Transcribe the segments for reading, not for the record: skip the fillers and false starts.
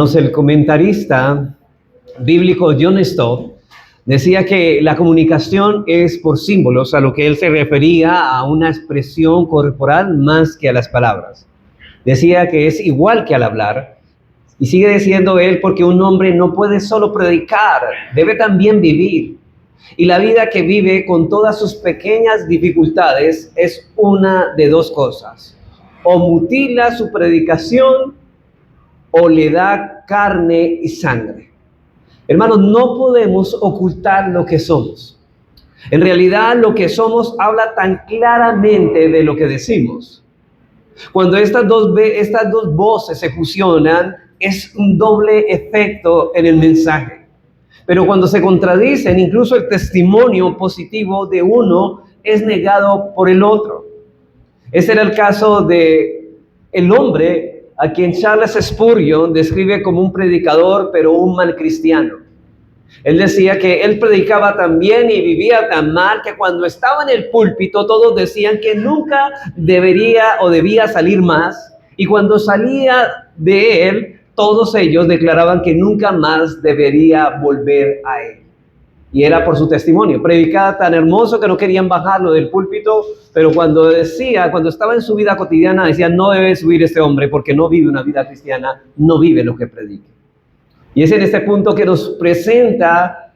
Hermanos, el comentarista bíblico John Stott decía que la comunicación es por símbolos, a lo que él se refería a una expresión corporal más que a las palabras. Decía que es igual que al hablar, y sigue diciendo él, porque un hombre no puede solo predicar, debe también vivir. Y la vida que vive con todas sus pequeñas dificultades es una de dos cosas: o mutila su predicación o le da carne y sangre. Hermanos, no podemos ocultar lo que somos. En realidad, lo que somos habla tan claramente de lo que decimos. Cuando estas dos voces se fusionan, es un doble efecto en el mensaje. Pero cuando se contradicen, incluso el testimonio positivo de uno es negado por el otro. Ese era el caso de el hombre a quien Charles Spurgeon describe como un predicador, pero un mal cristiano. Él decía que él predicaba tan bien y vivía tan mal que cuando estaba en el púlpito todos decían que nunca debería o debía salir más, y cuando salía de él, todos ellos declaraban que nunca más debería volver a él. Y era por su testimonio. Predicaba tan hermoso que no querían bajarlo del púlpito, pero cuando estaba en su vida cotidiana, decía: no debe subir este hombre porque no vive una vida cristiana, no vive lo que predica. Y es en este punto que nos presenta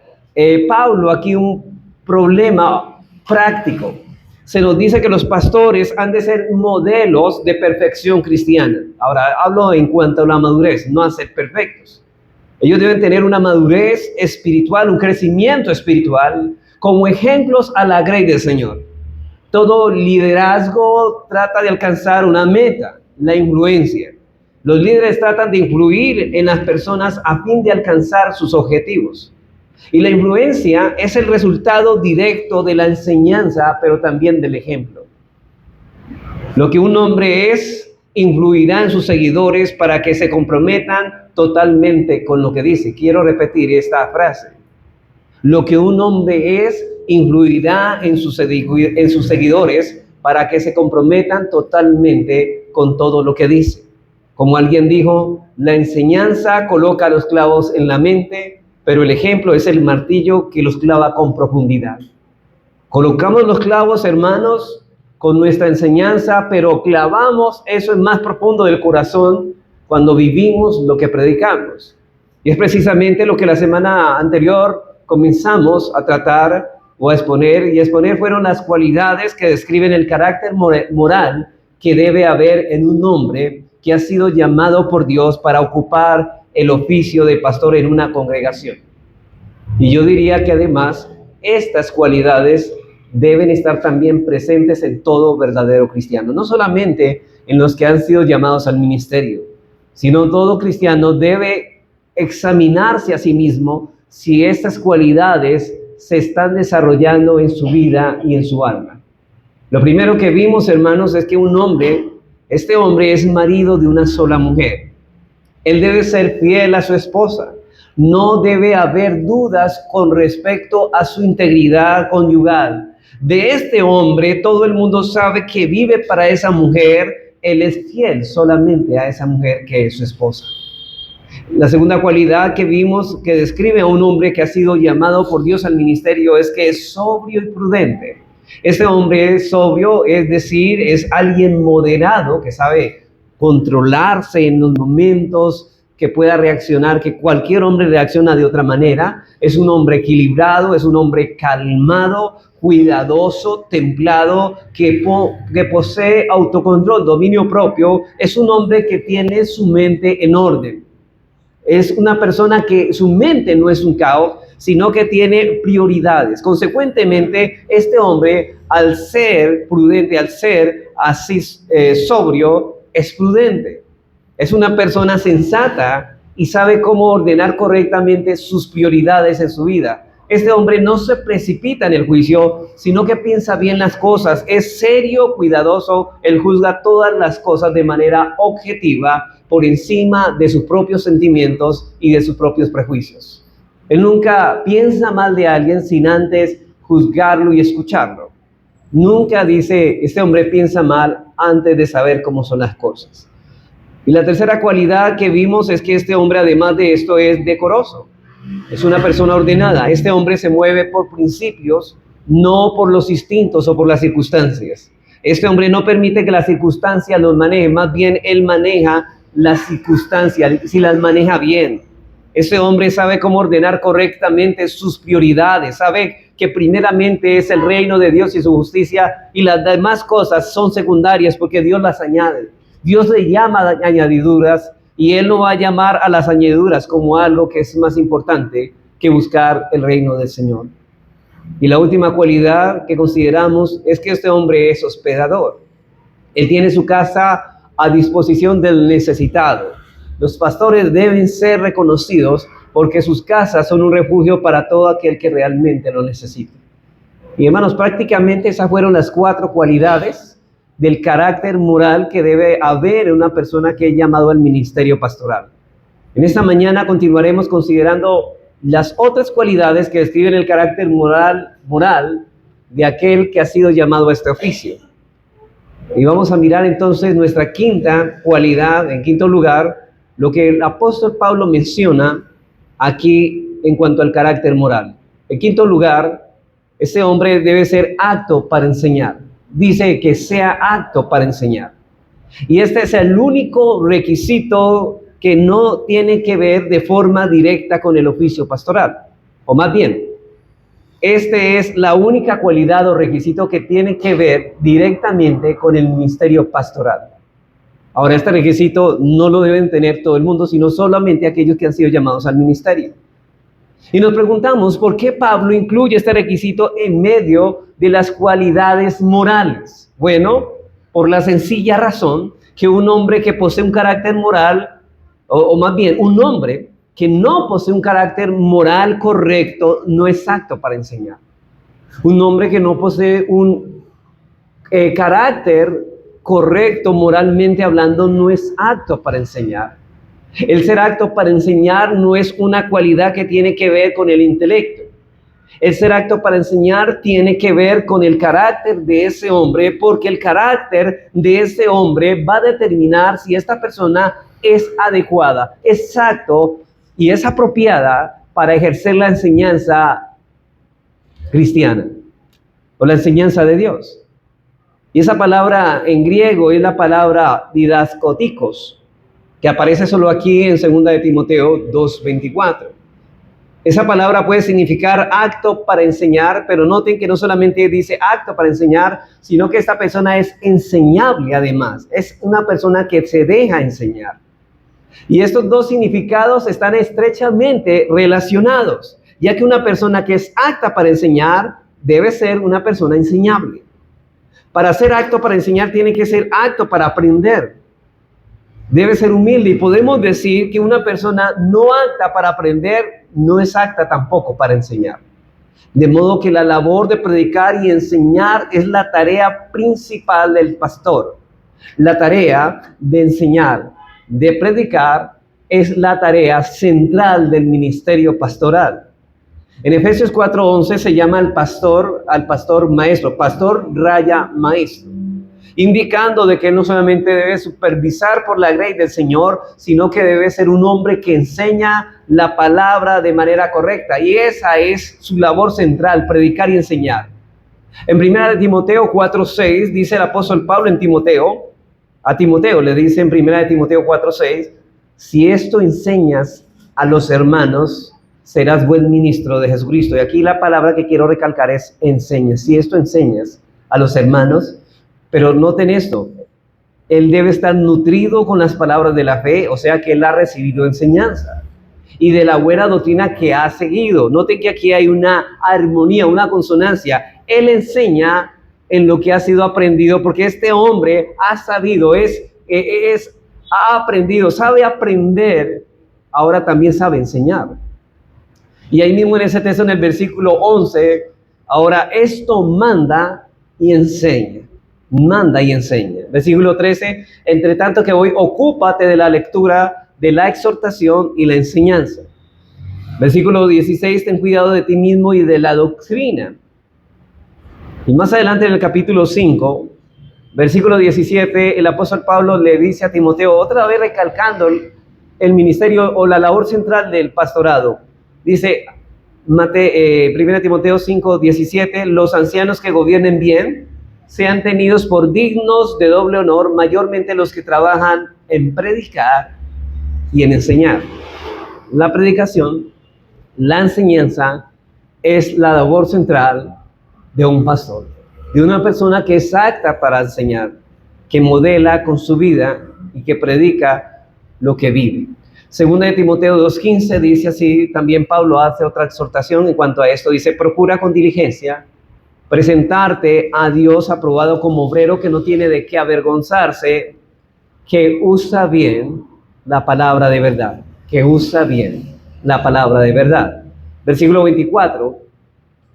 Pablo aquí un problema práctico. Se nos dice que los pastores han de ser modelos de perfección cristiana. Ahora hablo en cuanto a la madurez, no a ser perfectos. Ellos deben tener una madurez espiritual, un crecimiento espiritual, como ejemplos a la grey del Señor. Todo liderazgo trata de alcanzar una meta, la influencia. Los líderes tratan de influir en las personas a fin de alcanzar sus objetivos. Y la influencia es el resultado directo de la enseñanza, pero también del ejemplo. Lo que un hombre es, influirá en sus seguidores para que se comprometan totalmente con lo que dice. Quiero repetir esta frase. Lo que un hombre es, influirá en sus seguidores para que se comprometan totalmente con todo lo que dice. Como alguien dijo, la enseñanza coloca los clavos en la mente, pero el ejemplo es el martillo que los clava con profundidad. Colocamos los clavos, hermanos, con nuestra enseñanza, pero clavamos eso en más profundo del corazón cuando vivimos lo que predicamos. Y es precisamente lo que la semana anterior comenzamos a tratar o a exponer, y exponer fueron las cualidades que describen el carácter moral que debe haber en un hombre que ha sido llamado por Dios para ocupar el oficio de pastor en una congregación. Y yo diría que además estas cualidades deben estar también presentes en todo verdadero cristiano, no solamente en los que han sido llamados al ministerio, sino todo cristiano debe examinarse a sí mismo si estas cualidades se están desarrollando en su vida y en su alma. Lo primero que vimos, hermanos, es que este hombre es marido de una sola mujer. Él debe ser fiel a su esposa. No debe haber dudas con respecto a su integridad conyugal. De este hombre, todo el mundo sabe que vive para esa mujer. Él es fiel solamente a esa mujer que es su esposa. La segunda cualidad que vimos que describe a un hombre que ha sido llamado por Dios al ministerio es que es sobrio y prudente. Este hombre es sobrio, es decir, es alguien moderado que sabe controlarse en los momentos, que pueda reaccionar, que cualquier hombre reacciona de otra manera. Es un hombre equilibrado, es un hombre calmado, cuidadoso, templado, que posee autocontrol, dominio propio. Es un hombre que tiene su mente en orden. Es una persona que su mente no es un caos, sino que tiene prioridades. Consecuentemente, este hombre, al ser prudente, al ser así sobrio, es prudente. Es una persona sensata y sabe cómo ordenar correctamente sus prioridades en su vida. Este hombre no se precipita en el juicio, sino que piensa bien las cosas. Es serio, cuidadoso. Él juzga todas las cosas de manera objetiva, por encima de sus propios sentimientos y de sus propios prejuicios. Él nunca piensa mal de alguien sin antes juzgarlo y escucharlo. Nunca dice, este hombre piensa mal antes de saber cómo son las cosas. Y la tercera cualidad que vimos es que este hombre, además de esto, es decoroso. Es una persona ordenada. Este hombre se mueve por principios, no por los instintos o por las circunstancias. Este hombre no permite que las circunstancias los maneje, más bien él maneja las circunstancias, si las maneja bien. Este hombre sabe cómo ordenar correctamente sus prioridades, sabe que primeramente es el reino de Dios y su justicia, y las demás cosas son secundarias porque Dios las añade. Dios le llama añadiduras, y Él no va a llamar a las añadiduras como algo que es más importante que buscar el reino del Señor. Y la última cualidad que consideramos es que este hombre es hospedador. Él tiene su casa a disposición del necesitado. Los pastores deben ser reconocidos porque sus casas son un refugio para todo aquel que realmente lo necesita. Y hermanos, prácticamente esas fueron las 4 cualidades del carácter moral que debe haber en una persona que es llamado al ministerio pastoral. En esta mañana continuaremos considerando las otras cualidades que describen el carácter moral de aquel que ha sido llamado a este oficio. Y vamos a mirar entonces nuestra quinta cualidad, en quinto lugar, lo que el apóstol Pablo menciona aquí en cuanto al carácter moral. En quinto lugar, ese hombre debe ser apto para enseñar. Dice que sea apto para enseñar. Y este es el único requisito que no tiene que ver de forma directa con el oficio pastoral. O más bien, este es la única cualidad o requisito que tiene que ver directamente con el ministerio pastoral. Ahora, este requisito no lo deben tener todo el mundo, sino solamente aquellos que han sido llamados al ministerio. Y nos preguntamos, ¿por qué Pablo incluye este requisito en medio de las cualidades morales? Bueno, por la sencilla razón que un hombre que posee un carácter moral, o más bien, un hombre que no posee un carácter moral correcto, no es apto para enseñar. Un hombre que no posee un carácter correcto moralmente hablando, no es apto para enseñar. El ser apto para enseñar no es una cualidad que tiene que ver con el intelecto. El ser apto para enseñar tiene que ver con el carácter de ese hombre, porque el carácter de ese hombre va a determinar si esta persona es adecuada, es apto y es apropiada para ejercer la enseñanza cristiana o la enseñanza de Dios. Y esa palabra en griego es la palabra didaskotikos, que aparece solo aquí en 2 de Timoteo 2:24. Esa palabra puede significar apto para enseñar, pero noten que no solamente dice apto para enseñar, sino que esta persona es enseñable además. Es una persona que se deja enseñar. Y estos dos significados están estrechamente relacionados, ya que una persona que es apta para enseñar debe ser una persona enseñable. Para ser apto para enseñar tiene que ser apto para aprender. Debe ser humilde y podemos decir que una persona no apta para aprender no es apta tampoco para enseñar. De modo que la labor de predicar y enseñar es la tarea principal del pastor. La tarea de enseñar, de predicar, es la tarea central del ministerio pastoral. En Efesios 4:11 se llama al pastor maestro, pastor raya maestro, indicando de que no solamente debe supervisar por la grey del Señor, sino que debe ser un hombre que enseña la palabra de manera correcta. Y esa es su labor central, predicar y enseñar. En 1 de Timoteo 4:6 dice el apóstol Pablo a Timoteo le dice en 1 de Timoteo 4:6, si esto enseñas a los hermanos, serás buen ministro de Jesucristo. Y aquí la palabra que quiero recalcar es enseñas. Si esto enseñas a los hermanos, pero noten esto, él debe estar nutrido con las palabras de la fe, o sea que él ha recibido enseñanza y de la buena doctrina que ha seguido. Noten que aquí hay una armonía, una consonancia. Él enseña en lo que ha sido aprendido, porque este hombre ha sabido, ha aprendido, sabe aprender, ahora también sabe enseñar. Y ahí mismo en ese texto, en el versículo 11, ahora esto manda y enseña. Manda y enseña. Versículo 13, entre tanto que voy, ocúpate de la lectura, de la exhortación y la enseñanza. Versículo 16, ten cuidado de ti mismo y de la doctrina. Y más adelante en el capítulo 5, Versículo 17, el apóstol Pablo le dice a Timoteo, otra vez recalcando el ministerio o la labor central del pastorado. Dice, 1 Timoteo 5, 17, los ancianos que gobiernen bien sean tenidos por dignos de doble honor, mayormente los que trabajan en predicar y en enseñar. La predicación, la enseñanza, es la labor central de un pastor, de una persona que es apta para enseñar, que modela con su vida y que predica lo que vive. Segunda de Timoteo 2:15 dice así, también Pablo hace otra exhortación en cuanto a esto, dice, procura con diligencia presentarte a Dios aprobado como obrero que no tiene de qué avergonzarse, que usa bien la palabra de verdad, que usa bien la palabra de verdad. Versículo 24,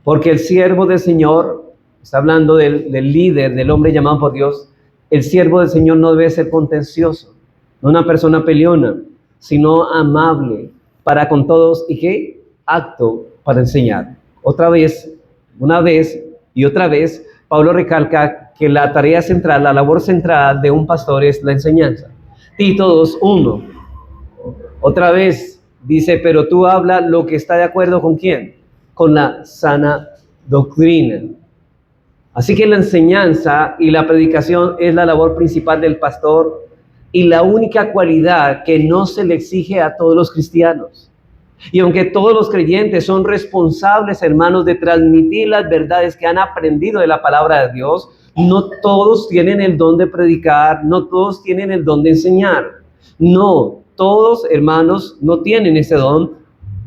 porque el siervo del Señor, está hablando del líder, del hombre llamado por Dios, el siervo del Señor no debe ser contencioso, no una persona peleona, sino amable para con todos y que apto para enseñar. Otra vez, una vez y otra vez, Pablo recalca que la tarea central, la labor central de un pastor es la enseñanza. Tito 2:1. Otra vez dice, pero tú habla lo que está de acuerdo con quién, con la sana doctrina. Así que la enseñanza y la predicación es la labor principal del pastor y la única cualidad que no se le exige a todos los cristianos. Y aunque todos los creyentes son responsables, hermanos, de transmitir las verdades que han aprendido de la palabra de Dios, no todos tienen el don de predicar, no todos tienen el don de enseñar. No, todos, hermanos, no tienen ese don.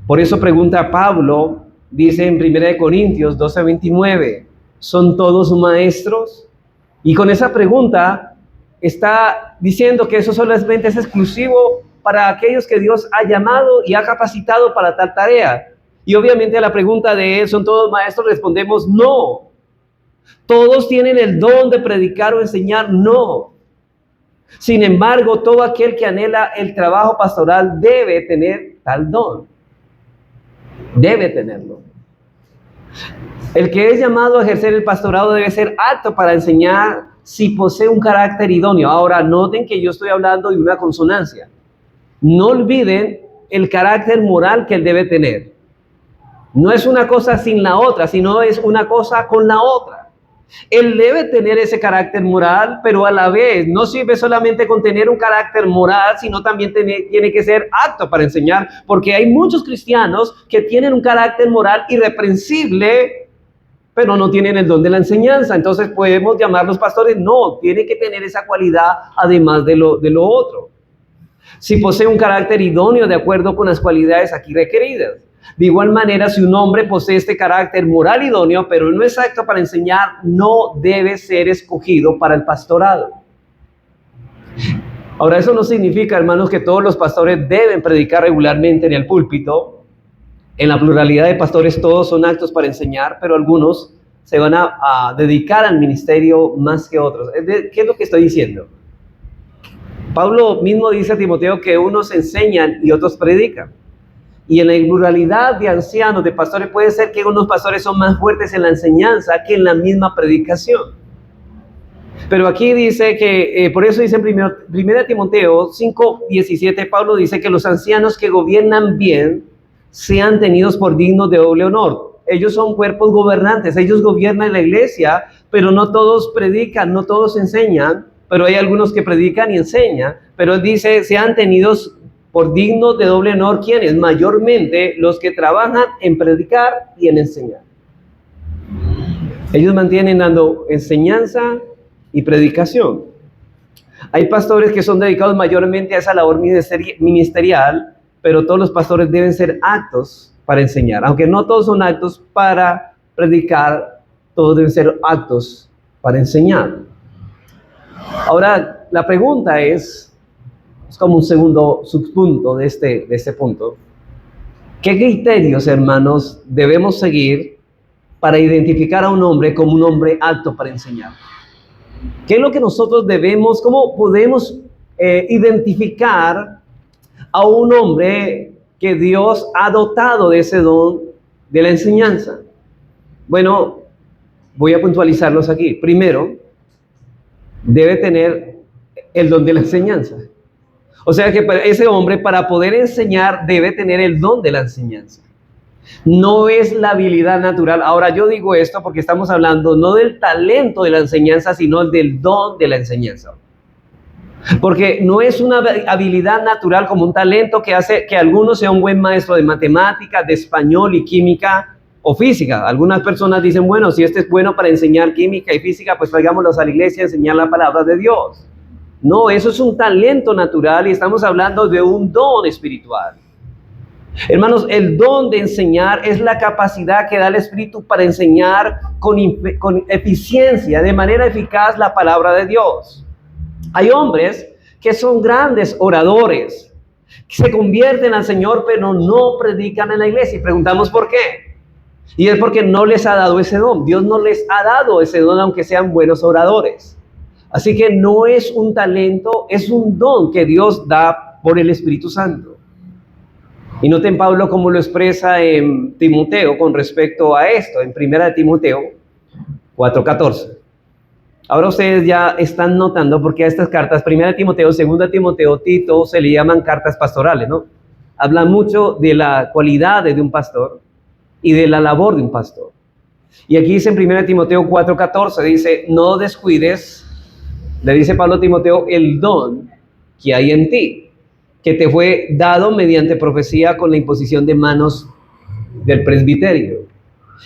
Por eso pregunta Pablo, dice en 1 Corintios 12:29, ¿son todos maestros? Y con esa pregunta está diciendo que eso solamente es exclusivo para aquellos que Dios ha llamado y ha capacitado para tal tarea. Y obviamente a la pregunta de ¿son todos maestros? Respondemos no. ¿Todos tienen el don de predicar o enseñar? No. Sin embargo, todo aquel que anhela el trabajo pastoral debe tener tal don. Debe tenerlo. El que es llamado a ejercer el pastorado debe ser apto para enseñar si posee un carácter idóneo. Ahora, noten que yo estoy hablando de una consonancia. No olviden el carácter moral que él debe tener. No es una cosa sin la otra, sino es una cosa con la otra. Él debe tener ese carácter moral, pero a la vez no sirve solamente con tener un carácter moral, sino también tiene que ser apto para enseñar, porque hay muchos cristianos que tienen un carácter moral irreprensible, pero no tienen el don de la enseñanza. Entonces podemos llamarlos pastores. No, tiene que tener esa cualidad además de lo otro. Si posee un carácter idóneo de acuerdo con las cualidades aquí requeridas. De igual manera, si un hombre posee este carácter moral idóneo, pero no es apto para enseñar, no debe ser escogido para el pastorado. Ahora, eso no significa, hermanos, que todos los pastores deben predicar regularmente en el púlpito. En la pluralidad de pastores todos son aptos para enseñar, pero algunos se van a dedicar al ministerio más que otros. ¿Qué es lo que estoy diciendo? Pablo mismo dice a Timoteo que unos enseñan y otros predican. Y en la pluralidad de ancianos, de pastores, puede ser que unos pastores son más fuertes en la enseñanza que en la misma predicación. Pero aquí dice que, por eso dice en 1 Timoteo 5:17, Pablo dice que los ancianos que gobiernan bien sean tenidos por dignos de doble honor. Ellos son cuerpos gobernantes, ellos gobiernan la iglesia, pero no todos predican, no todos enseñan, pero hay algunos que predican y enseñan. Pero él dice, sean tenidos por dignos de doble honor, ¿quiénes? Mayormente los que trabajan en predicar y en enseñar. Ellos mantienen dando enseñanza y predicación. Hay pastores que son dedicados mayormente a esa labor ministerial, pero todos los pastores deben ser aptos para enseñar. Aunque no todos son aptos para predicar, todos deben ser aptos para enseñar. Ahora, la pregunta es como un segundo subpunto de este punto. ¿Qué criterios, hermanos, debemos seguir para identificar a un hombre como un hombre apto para enseñar? ¿Qué es lo que nosotros debemos, cómo podemos identificar a un hombre que Dios ha dotado de ese don de la enseñanza? Bueno, voy a puntualizarlos aquí. Primero, debe tener el don de la enseñanza. O sea que ese hombre, para poder enseñar, debe tener el don de la enseñanza. No es la habilidad natural. Ahora yo digo esto porque estamos hablando no del talento de la enseñanza, sino del don de la enseñanza. Porque no es una habilidad natural como un talento que hace que alguno sea un buen maestro de matemáticas, de español y química o física. Algunas personas dicen, bueno, si este es bueno para enseñar química y física, pues traigámoslos a la iglesia a enseñar la palabra de Dios. No, eso es un talento natural y estamos hablando de un don espiritual. Hermanos, el don de enseñar es la capacidad que da el Espíritu para enseñar con eficiencia, de manera eficaz, la palabra de Dios. Hay hombres que son grandes oradores, que se convierten al Señor, pero no predican en la iglesia. Y preguntamos por qué. Y es porque no les ha dado ese don. Dios no les ha dado ese don, aunque sean buenos oradores. Así que no es un talento, es un don que Dios da por el Espíritu Santo. Y noten Pablo cómo lo expresa en Timoteo con respecto a esto, en 1 Timoteo 4:14. Ahora ustedes ya están notando porque a estas cartas, 1 Timoteo, 2 Timoteo, Tito, se le llaman cartas pastorales, ¿no? Hablan mucho de la cualidad de un pastor y de la labor de un pastor. Y aquí dice en 1 Timoteo 4:14, dice, no descuides, le dice Pablo a Timoteo, el don que hay en ti, que te fue dado mediante profecía con la imposición de manos del presbiterio.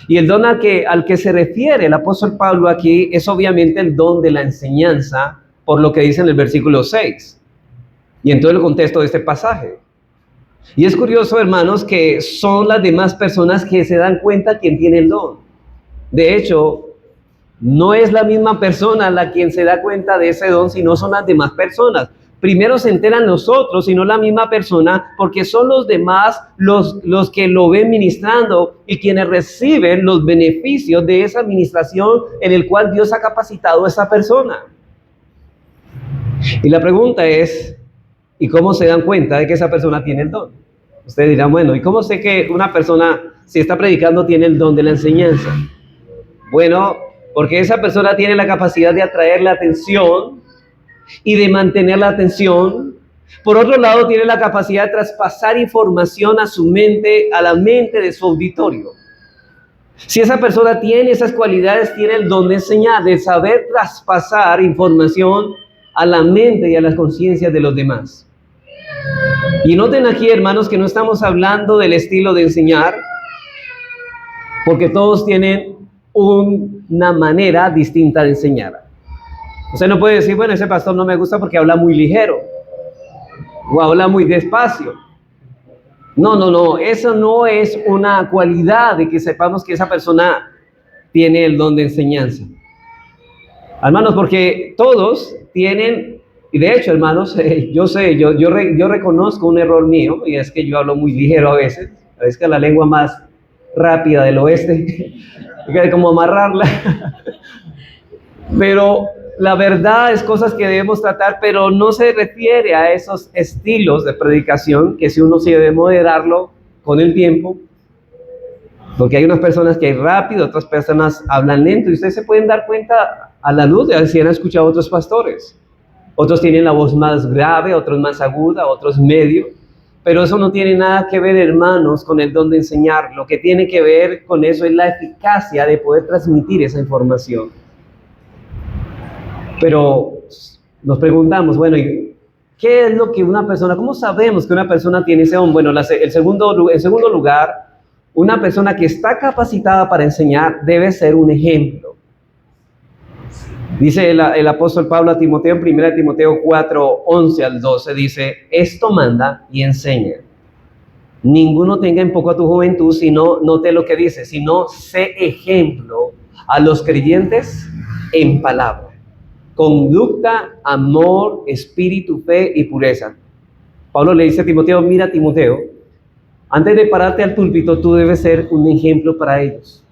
Y el don al que se refiere el apóstol Pablo aquí es obviamente el don de la enseñanza, por lo que dice en el versículo 6, y en todo el contexto de este pasaje. Y es curioso, hermanos, que son las demás personas que se dan cuenta quién tiene el don. De hecho, no es la misma persona la quien se da cuenta de ese don, sino son las demás personas. Primero se enteran los otros y no la misma persona, porque son los demás los que lo ven ministrando y quienes reciben los beneficios de esa administración en el cual Dios ha capacitado a esa persona. Y la pregunta es, ¿y cómo se dan cuenta de que esa persona tiene el don? Ustedes dirán, bueno, ¿y cómo sé que una persona, si está predicando, tiene el don de la enseñanza? Bueno, porque esa persona tiene la capacidad de atraer la atención y de mantener la atención. Por otro lado, tiene la capacidad de traspasar información a su mente, a la mente de su auditorio. Si esa persona tiene esas cualidades, tiene el don de enseñar, de saber traspasar información a la mente y a las conciencias de los demás. Y noten aquí, hermanos, que no estamos hablando del estilo de enseñar, porque todos tienen una manera distinta de enseñar. Usted no puede decir, bueno, ese pastor no me gusta porque habla muy ligero o habla muy despacio. No, eso no es una cualidad de que sepamos que esa persona tiene el don de enseñanza. Hermanos, porque todos tienen, y de hecho, hermanos, yo reconozco un error mío, y es que yo hablo muy ligero a veces que la lengua más rápida del oeste, hay que como amarrarla. Pero la verdad es cosas que debemos tratar, pero no se refiere a esos estilos de predicación que si uno sí debe moderarlo con el tiempo, porque hay unas personas que hay rápido, otras personas hablan lento, y ustedes se pueden dar cuenta a la luz de si han escuchado a otros pastores. Otros tienen la voz más grave, otros más aguda, otros medio, pero eso no tiene nada que ver, hermanos, con el don de enseñar. Lo que tiene que ver con eso es la eficacia de poder transmitir esa información. Pero nos preguntamos, bueno, ¿qué es lo que una persona, cómo sabemos que una persona tiene ese don? Bueno, en segundo lugar, una persona que está capacitada para enseñar debe ser un ejemplo. Dice el apóstol Pablo a Timoteo en 1 Timoteo 4:11-12, dice, esto manda y enseña. Ninguno tenga en poco a tu juventud, sino, note lo que dice, sino sé ejemplo a los creyentes en palabra, conducta, amor, espíritu, fe y pureza. Pablo le dice a Timoteo, mira Timoteo, antes de pararte al púlpito, tú debes ser un ejemplo para ellos.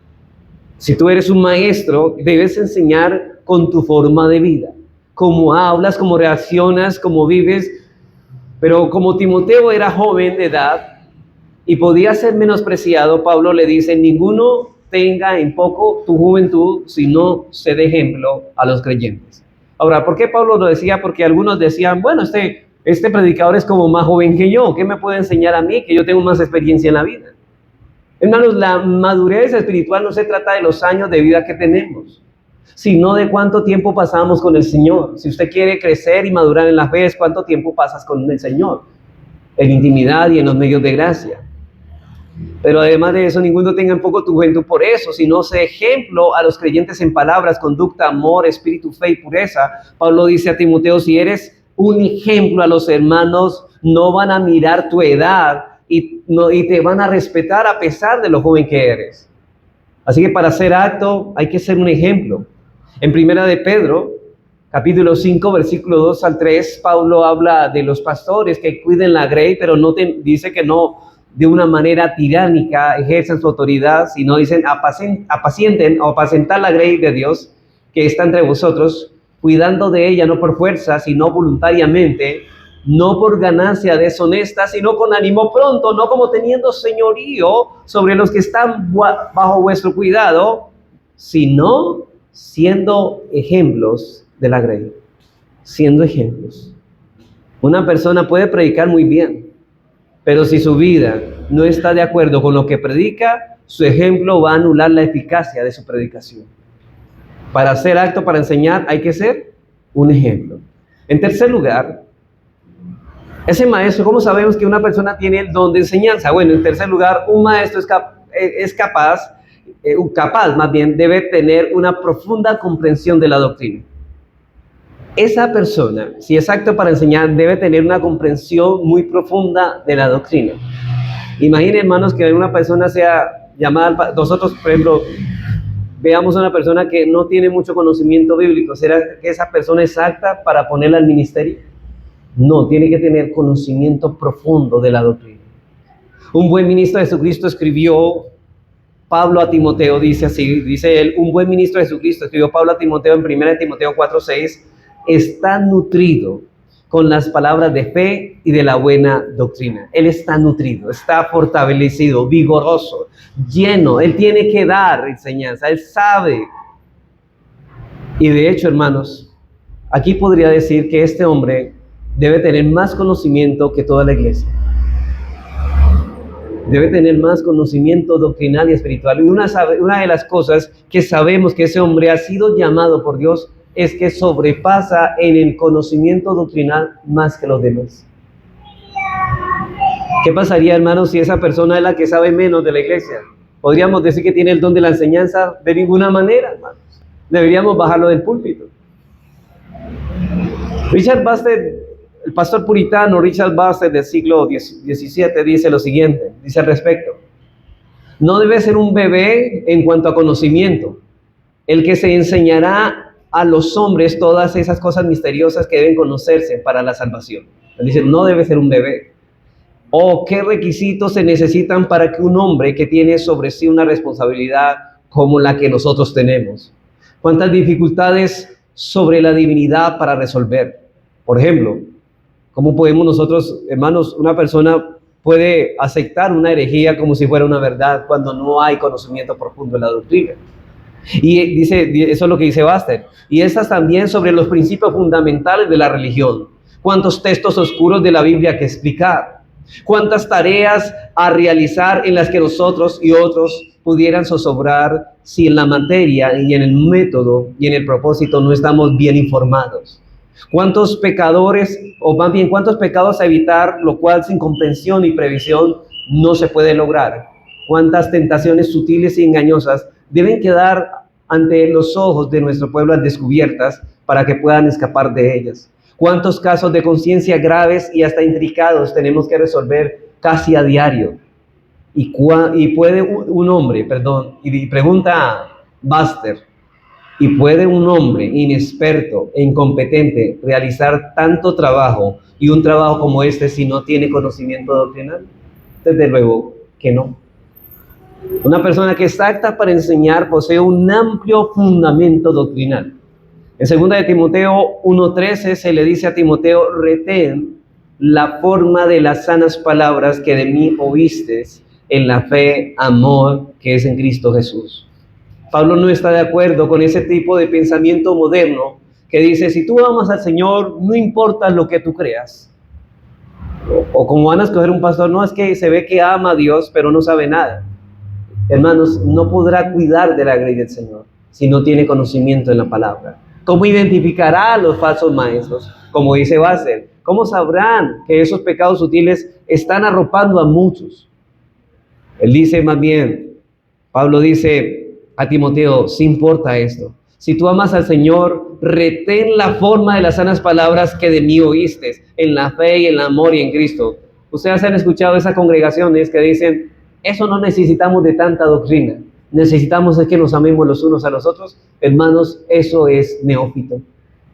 Si tú eres un maestro, debes enseñar con tu forma de vida, cómo hablas, cómo reaccionas, cómo vives. Pero como Timoteo era joven de edad y podía ser menospreciado, Pablo le dice, ninguno tenga en poco tu juventud, sino sé de ejemplo a los creyentes. Ahora, ¿por qué Pablo lo decía? Porque algunos decían, bueno, este predicador es como más joven que yo, ¿qué me puede enseñar a mí que yo tengo más experiencia en la vida? Hermanos, la madurez espiritual no se trata de los años de vida que tenemos, sino de cuánto tiempo pasamos con el Señor. Si usted quiere crecer y madurar en la fe, es cuánto tiempo pasas con el Señor, en intimidad y en los medios de gracia. Pero además de eso, ninguno tenga en poco tu juventud por eso, sino sé ejemplo a los creyentes en palabras, conducta, amor, espíritu, fe y pureza. Pablo dice a Timoteo, si eres un ejemplo a los hermanos, no van a mirar tu edad y te van a respetar a pesar de lo joven que eres. Así que para ser apto hay que ser un ejemplo. En Primera de Pedro, capítulo 5, versículo 2 al 3, Pablo habla de los pastores que cuiden la grey, pero dice que no de una manera tiránica ejercen su autoridad, sino dicen apacienten o apacentar la grey de Dios que está entre vosotros, cuidando de ella no por fuerza, sino voluntariamente, no por ganancia deshonesta, sino con ánimo pronto, no como teniendo señorío sobre los que están bajo vuestro cuidado, sino siendo ejemplos de la grey, siendo ejemplos. Una persona puede predicar muy bien, pero si su vida no está de acuerdo con lo que predica, su ejemplo va a anular la eficacia de su predicación. Para ser apto para enseñar hay que ser un ejemplo. En tercer lugar, ese maestro, ¿cómo sabemos que una persona tiene el don de enseñanza? Bueno, en tercer lugar, un maestro capaz más bien, debe tener una profunda comprensión de la doctrina. Esa persona, si es apto para enseñar, debe tener una comprensión muy profunda de la doctrina. Imaginen, hermanos, que una persona sea llamada, nosotros, por ejemplo, veamos a una persona que no tiene mucho conocimiento bíblico. ¿Será que esa persona es apta para ponerla al ministerio? No, tiene que tener conocimiento profundo de la doctrina. Un buen ministro de Jesucristo escribió Pablo a Timoteo, dice así, dice él, un buen ministro de Jesucristo escribió Pablo a Timoteo en 1 Timoteo 4:6, está nutrido con las palabras de fe y de la buena doctrina. Él está nutrido, está fortalecido, vigoroso, lleno. Él tiene que dar enseñanza, él sabe. Y de hecho, hermanos, aquí podría decir que este hombre debe tener más conocimiento que toda la iglesia. Debe tener más conocimiento doctrinal y espiritual. Y una de las cosas que sabemos que ese hombre ha sido llamado por Dios es que sobrepasa en el conocimiento doctrinal más que los demás. ¿Qué pasaría, hermanos, si esa persona es la que sabe menos de la iglesia? ¿Podríamos decir que tiene el don de la enseñanza? De ninguna manera, hermanos. Deberíamos bajarlo del púlpito. Richard Baxter, el pastor puritano Richard Baxter del siglo XVII, dice lo siguiente, dice al respecto: no debe ser un bebé en cuanto a conocimiento, el que se enseñará a los hombres todas esas cosas misteriosas que deben conocerse para la salvación. Dice, no debe ser un bebé. ¿O qué requisitos se necesitan para que un hombre que tiene sobre sí una responsabilidad como la que nosotros tenemos? ¿Cuántas dificultades sobre la divinidad para resolver? Por ejemplo, ¿cómo podemos nosotros, hermanos, una persona puede aceptar una herejía como si fuera una verdad cuando no hay conocimiento profundo de la doctrina? Y dice, eso es lo que dice Baxter. Y estas también sobre los principios fundamentales de la religión. ¿Cuántos textos oscuros de la Biblia que explicar? ¿Cuántas tareas a realizar en las que nosotros y otros pudieran zozobrar si en la materia y en el método y en el propósito no estamos bien informados? ¿Cuántos pecadores, o más bien cuántos pecados a evitar, lo cual sin comprensión y previsión no se puede lograr? ¿Cuántas tentaciones sutiles y engañosas deben quedar ante los ojos de nuestro pueblo al descubiertas para que puedan escapar de ellas? ¿Cuántos casos de conciencia graves y hasta intricados tenemos que resolver casi a diario? Y puede un hombre, y pregunta Baxter, ¿y puede un hombre inexperto e incompetente realizar tanto trabajo y un trabajo como este si no tiene conocimiento doctrinal? Desde luego que no. Una persona que está apta para enseñar posee un amplio fundamento doctrinal. En 2 de Timoteo 1:13 se le dice a Timoteo, retén la forma de las sanas palabras que de mí oíste en la fe, amor que es en Cristo Jesús. Pablo no está de acuerdo con ese tipo de pensamiento moderno que dice, si tú amas al Señor, no importa lo que tú creas. O como van a escoger un pastor, no, es que se ve que ama a Dios, pero no sabe nada. Hermanos, no podrá cuidar de la grey del Señor si no tiene conocimiento en la palabra. ¿Cómo identificará a los falsos maestros? Como dice Basel, ¿cómo sabrán que esos pecados sutiles están arropando a muchos? Él dice más bien, Pablo dice a Timoteo, si importa esto, si tú amas al Señor, retén la forma de las sanas palabras que de mí oíste, en la fe y en el amor y en Cristo. Ustedes han escuchado esas congregaciones que dicen, eso no necesitamos de tanta doctrina, necesitamos es que nos amemos los unos a los otros. Hermanos, eso es neófito,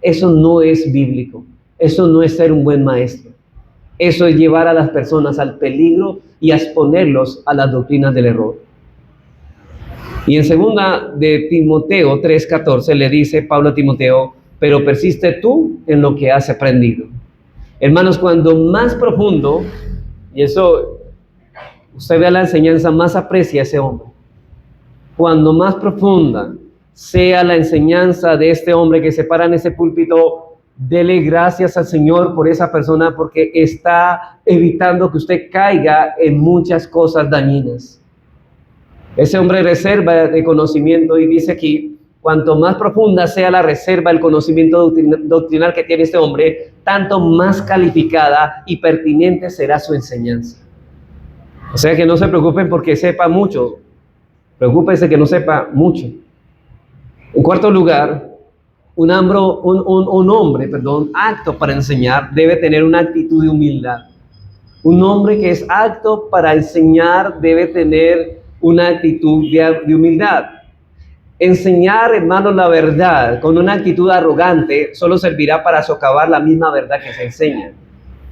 eso no es bíblico, eso no es ser un buen maestro. Eso es llevar a las personas al peligro y a exponerlos a las doctrinas del error. Y en segunda de Timoteo 3:14 le dice Pablo a Timoteo, pero persiste tú en lo que has aprendido. Hermanos, cuando más profundo, y eso usted vea la enseñanza, más aprecia a ese hombre. Cuando más profunda sea la enseñanza de este hombre que se para en ese púlpito, dele gracias al Señor por esa persona, porque está evitando que usted caiga en muchas cosas dañinas. Ese hombre reserva de conocimiento, y dice aquí, cuanto más profunda sea la reserva, el conocimiento doctrinal que tiene este hombre, tanto más calificada y pertinente será su enseñanza. O sea que no se preocupen porque sepa mucho, preocúpense que no sepa mucho. En cuarto lugar, un hombre apto para enseñar debe tener una actitud de humildad. Un hombre que es apto para enseñar debe tener una actitud de humildad. Enseñar, hermanos, la verdad con una actitud arrogante solo servirá para socavar la misma verdad que se enseña.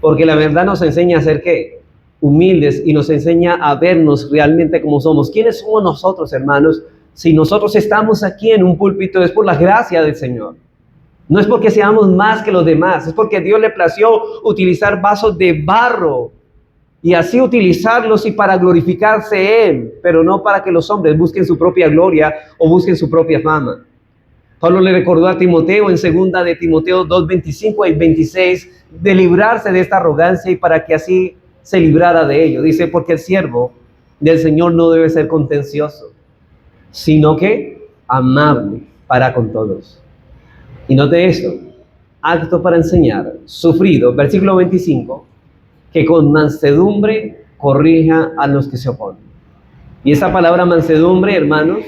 Porque la verdad nos enseña a ser ¿qué? Humildes, y nos enseña a vernos realmente como somos. ¿Quiénes somos nosotros, hermanos? Si nosotros estamos aquí en un púlpito es por la gracia del Señor. No es porque seamos más que los demás, es porque Dios le plació utilizar vasos de barro y así utilizarlos y para glorificarse Él, pero no para que los hombres busquen su propia gloria o busquen su propia fama. Pablo le recordó a Timoteo en segunda de Timoteo 2:25 y 26 de librarse de esta arrogancia y para que así se librara de ello. Dice, porque el siervo del Señor no debe ser contencioso, sino que amable para con todos. Y note esto, apto para enseñar, sufrido, versículo 25, que con mansedumbre corrija a los que se oponen. Y esa palabra mansedumbre, hermanos,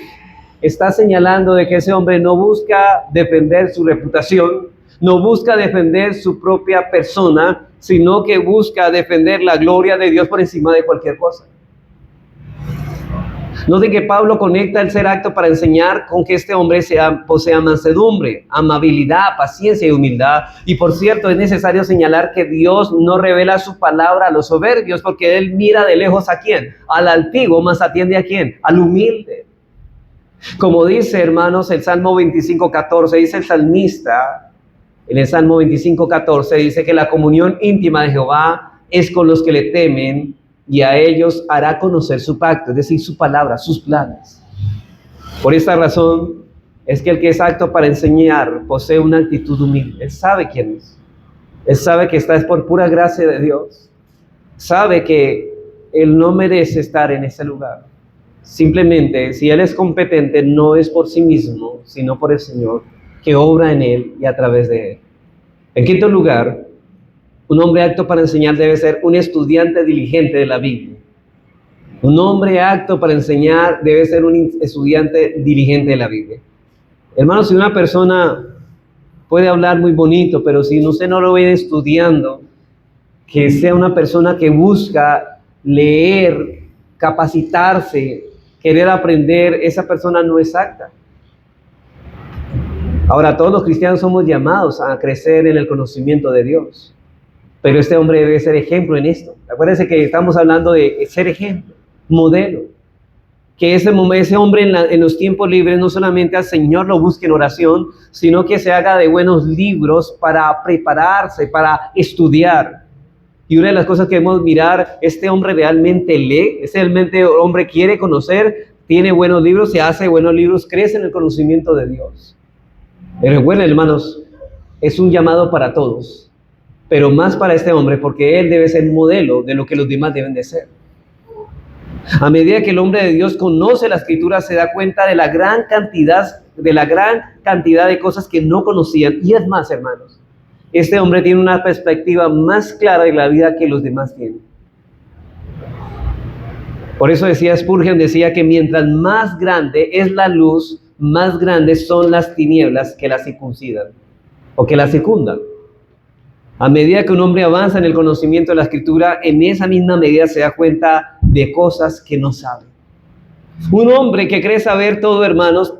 está señalando de que ese hombre no busca defender su reputación, no busca defender su propia persona, sino que busca defender la gloria de Dios por encima de cualquier cosa. Noten que Pablo conecta el ser apto para enseñar con que este hombre posea mansedumbre, amabilidad, paciencia y humildad. Y por cierto, es necesario señalar que Dios no revela su palabra a los soberbios, porque Él mira de lejos ¿a quién? Al altivo, más atiende ¿a quién? Al humilde. Como dice, hermanos, el Salmo 25:14, dice el salmista, en el Salmo 25:14, dice que la comunión íntima de Jehová es con los que le temen, y a ellos hará conocer su pacto, es decir, su palabra, sus planes. Por esta razón es que el que es apto para enseñar posee una actitud humilde. Él sabe quién es. Él sabe que está es por pura gracia de Dios. Sabe que él no merece estar en ese lugar. Simplemente, si él es competente, no es por sí mismo, sino por el Señor, que obra en él y a través de él. En quinto lugar, un hombre apto para enseñar debe ser un estudiante diligente de la Biblia. Un hombre apto para enseñar debe ser un estudiante diligente de la Biblia. Hermanos, si una persona puede hablar muy bonito, pero si usted no lo ve estudiando, que sea una persona que busca leer, capacitarse, querer aprender, esa persona no es apta. Ahora, todos los cristianos somos llamados a crecer en el conocimiento de Dios. Pero este hombre debe ser ejemplo en esto. Acuérdense que estamos hablando de ser ejemplo, modelo. Que ese hombre en los tiempos libres no solamente al Señor lo busque en oración, sino que se haga de buenos libros para prepararse, para estudiar. Y una de las cosas que debemos mirar, este hombre realmente lee, este hombre quiere conocer, tiene buenos libros, se hace buenos libros, crece en el conocimiento de Dios. Pero recuerden, hermanos, es un llamado para todos, pero más para este hombre porque él debe ser modelo de lo que los demás deben de ser. A medida que el hombre de Dios conoce la Escritura, se da cuenta de la gran cantidad de cosas que no conocían. Y es más, hermanos, este hombre tiene una perspectiva más clara de la vida que los demás tienen. Por eso decía Spurgeon, decía que mientras más grande es la luz, más grandes son las tinieblas que la circuncidan o que la secundan. A medida que un hombre avanza en el conocimiento de la Escritura, en esa misma medida se da cuenta de cosas que no sabe. Un hombre que cree saber todo, hermanos,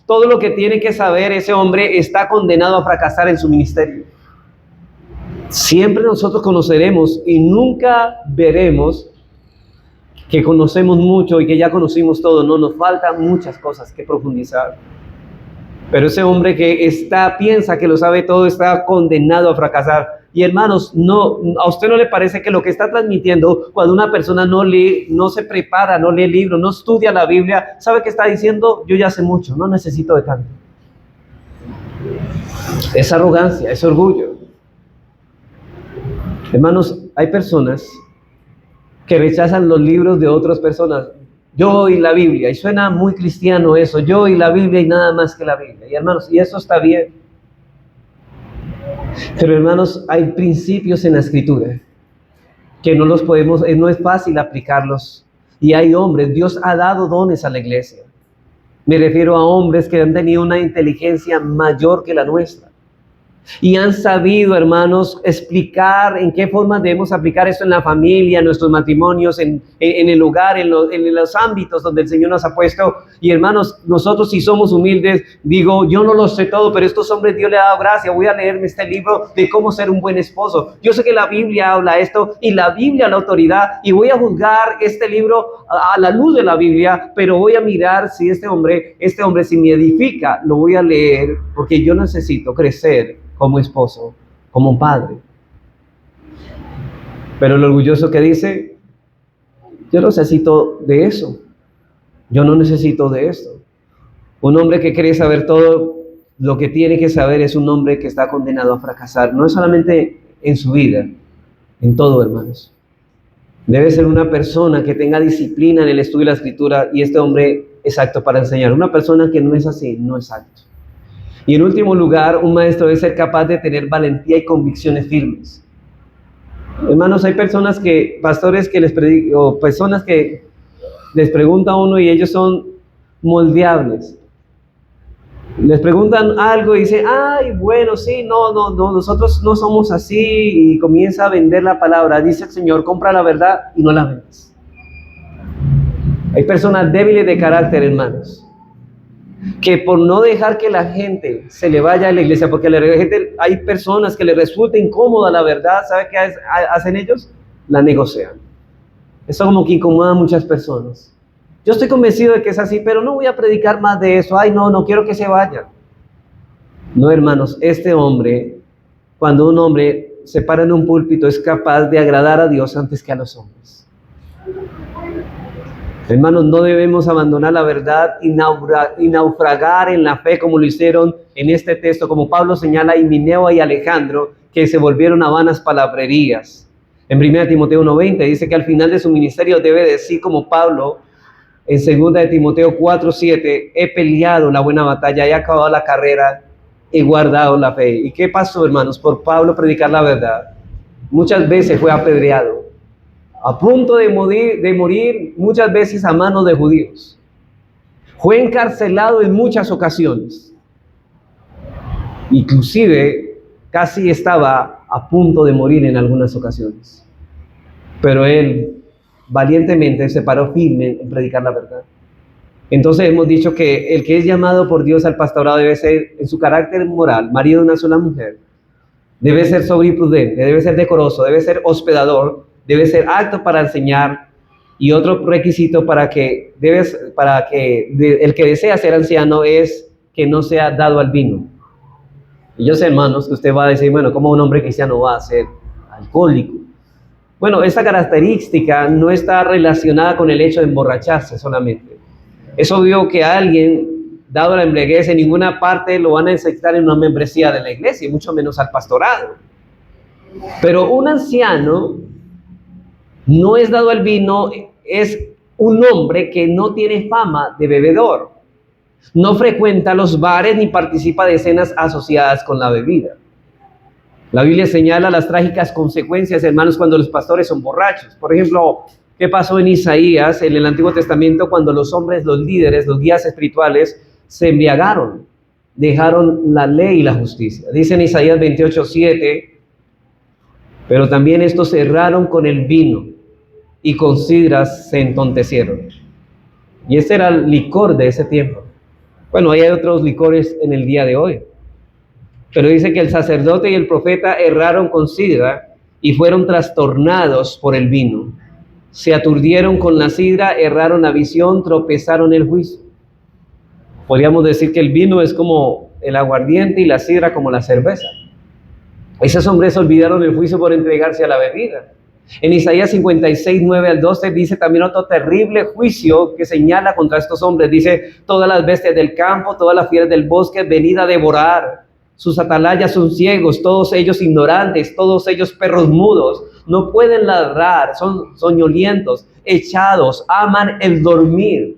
todo lo que tiene que saber, ese hombre está condenado a fracasar en su ministerio. Siempre nosotros conoceremos y nunca veremos que conocemos mucho y que ya conocimos todo. No, nos faltan muchas cosas que profundizar. Pero ese hombre que piensa que lo sabe todo, está condenado a fracasar. Y hermanos, no, ¿a usted no le parece que lo que está transmitiendo cuando una persona no lee, no se prepara, no lee libros, no estudia la Biblia, sabe que está diciendo? Yo ya sé mucho, no necesito de tanto. Es arrogancia, es orgullo. Hermanos, hay personas que rechazan los libros de otras personas. Yo y la Biblia, y suena muy cristiano eso, yo y la Biblia y nada más que la Biblia. Y hermanos, y eso está bien. Pero hermanos, hay principios en la Escritura que no los podemos, no es fácil aplicarlos. Y hay hombres, Dios ha dado dones a la iglesia. Me refiero a hombres que han tenido una inteligencia mayor que la nuestra. Y han sabido, hermanos, explicar en qué forma debemos aplicar esto en la familia, en nuestros matrimonios, en el hogar, en los ámbitos donde el Señor nos ha puesto. Y hermanos, nosotros si somos humildes, digo, yo no lo sé todo, pero estos hombres Dios le ha dado gracia. Voy a leerme este libro de cómo ser un buen esposo. Yo sé que la Biblia habla esto y la Biblia la autoridad, y voy a juzgar este libro a la luz de la Biblia, pero voy a mirar si este hombre si me edifica, lo voy a leer porque yo necesito crecer como esposo, como padre. Pero el orgulloso que dice, yo no necesito de eso, yo no necesito de esto. Un hombre que cree saber todo lo que tiene que saber es un hombre que está condenado a fracasar, no solamente en su vida, en todo, hermanos. Debe ser una persona que tenga disciplina en el estudio de la Escritura, y este hombre es apto para enseñar. Una persona que no es así, no es apto. Y en último lugar, un maestro debe ser capaz de tener valentía y convicciones firmes. Hermanos, hay personas pastores que personas que les pregunta a uno y ellos son moldeables. Les preguntan algo y dicen, ay, bueno, sí, no, nosotros no somos así, y comienza a vender la palabra. Dice el Señor, compra la verdad y no la vendes. Hay personas débiles de carácter, hermanos, que por no dejar que la gente se le vaya a la iglesia, porque hay personas que les resulta incómoda la verdad, ¿sabe qué hacen ellos? La negocian. Eso como que incomoda a muchas personas. Yo estoy convencido de que es así, pero no voy a predicar más de eso. Ay, no quiero que se vayan. No, hermanos, este hombre, cuando un hombre se para en un púlpito, es capaz de agradar a Dios antes que a los hombres. Hermanos, no debemos abandonar la verdad y naufragar en la fe como lo hicieron en este texto, como Pablo señala a Himeneo y Alejandro, que se volvieron a vanas palabrerías. En 1 Timoteo 1:20 dice que al final de su ministerio debe decir como Pablo, en 2 Timoteo 4:7, he peleado la buena batalla, he acabado la carrera, he guardado la fe. ¿Y qué pasó, hermanos? Por Pablo predicar la verdad, muchas veces fue apedreado, a punto de morir muchas veces a manos de judíos. Fue encarcelado en muchas ocasiones. Inclusive casi estaba a punto de morir en algunas ocasiones. Pero él valientemente se paró firme en predicar la verdad. Entonces hemos dicho que el que es llamado por Dios al pastorado debe ser, en su carácter moral, marido de una sola mujer, debe ser sobrio y prudente, debe ser decoroso, debe ser hospedador, debe ser apto para enseñar, y otro requisito para que el que desea ser anciano es que no sea dado al vino. Y yo sé, hermanos, que usted va a decir, bueno, ¿cómo un hombre cristiano va a ser alcohólico? Bueno, esta característica no está relacionada con el hecho de emborracharse solamente. Es obvio que alguien dado a la embriaguez, en ninguna parte lo van a aceptar en una membresía de la iglesia, y mucho menos al pastorado. Pero un anciano no es dado al vino, es un hombre que no tiene fama de bebedor. No frecuenta los bares ni participa de cenas asociadas con la bebida. La Biblia señala las trágicas consecuencias, hermanos, cuando los pastores son borrachos. Por ejemplo, ¿qué pasó en Isaías, en el Antiguo Testamento, cuando los hombres, los líderes, los guías espirituales se embriagaron? Dejaron la ley y la justicia. Dice en Isaías 28:7, pero también estos se erraron con el vino y con sidras se entontecieron. Y ese era el licor de ese tiempo. Bueno, hay otros licores en el día de hoy. Pero dice que el sacerdote y el profeta erraron con sidra y fueron trastornados por el vino. Se aturdieron con la sidra, erraron la visión, tropezaron el juicio. Podríamos decir que el vino es como el aguardiente y la sidra como la cerveza. Esos hombres olvidaron el juicio por entregarse a la bebida. En Isaías 56:9-12 dice también otro terrible juicio que señala contra estos hombres. Dice, todas las bestias del campo, todas las fieras del bosque, venid a devorar. Sus atalayas son ciegos, todos ellos ignorantes, todos ellos perros mudos. No pueden ladrar, son soñolientos, echados, aman el dormir.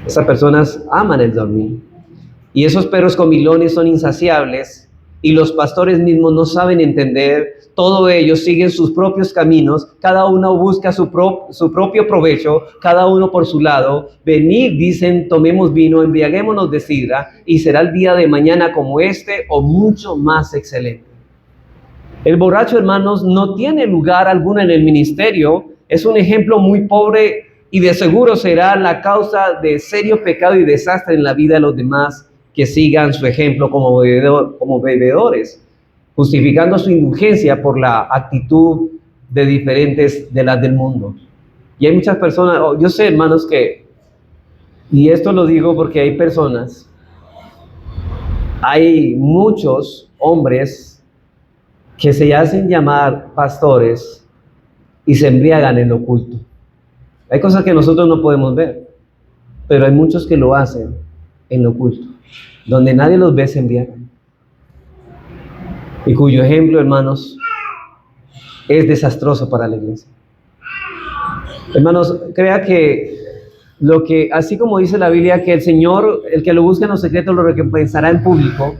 Esas personas aman el dormir. Y esos perros comilones son insaciables. Y los pastores mismos no saben entender, todos ellos siguen sus propios caminos, cada uno busca su propio provecho, cada uno por su lado. Venid, dicen, tomemos vino, embriaguémonos de sidra, y será el día de mañana como este, o mucho más excelente. El borracho, hermanos, no tiene lugar alguno en el ministerio, es un ejemplo muy pobre y de seguro será la causa de serio pecado y desastre en la vida de los demás que sigan su ejemplo como bebedores, justificando su indulgencia por la actitud de diferentes de las del mundo. Y hay muchas personas, yo sé, hermanos, y esto lo digo porque hay personas, hay muchos hombres que se hacen llamar pastores y se embriagan en lo oculto. Hay cosas que nosotros no podemos ver, pero hay muchos que lo hacen en lo oculto, donde nadie los ve se embriagan. Y cuyo ejemplo, hermanos, es desastroso para la iglesia. Hermanos, crea que así como dice la Biblia, que el Señor, el que lo busca en los secretos, lo recompensará en público.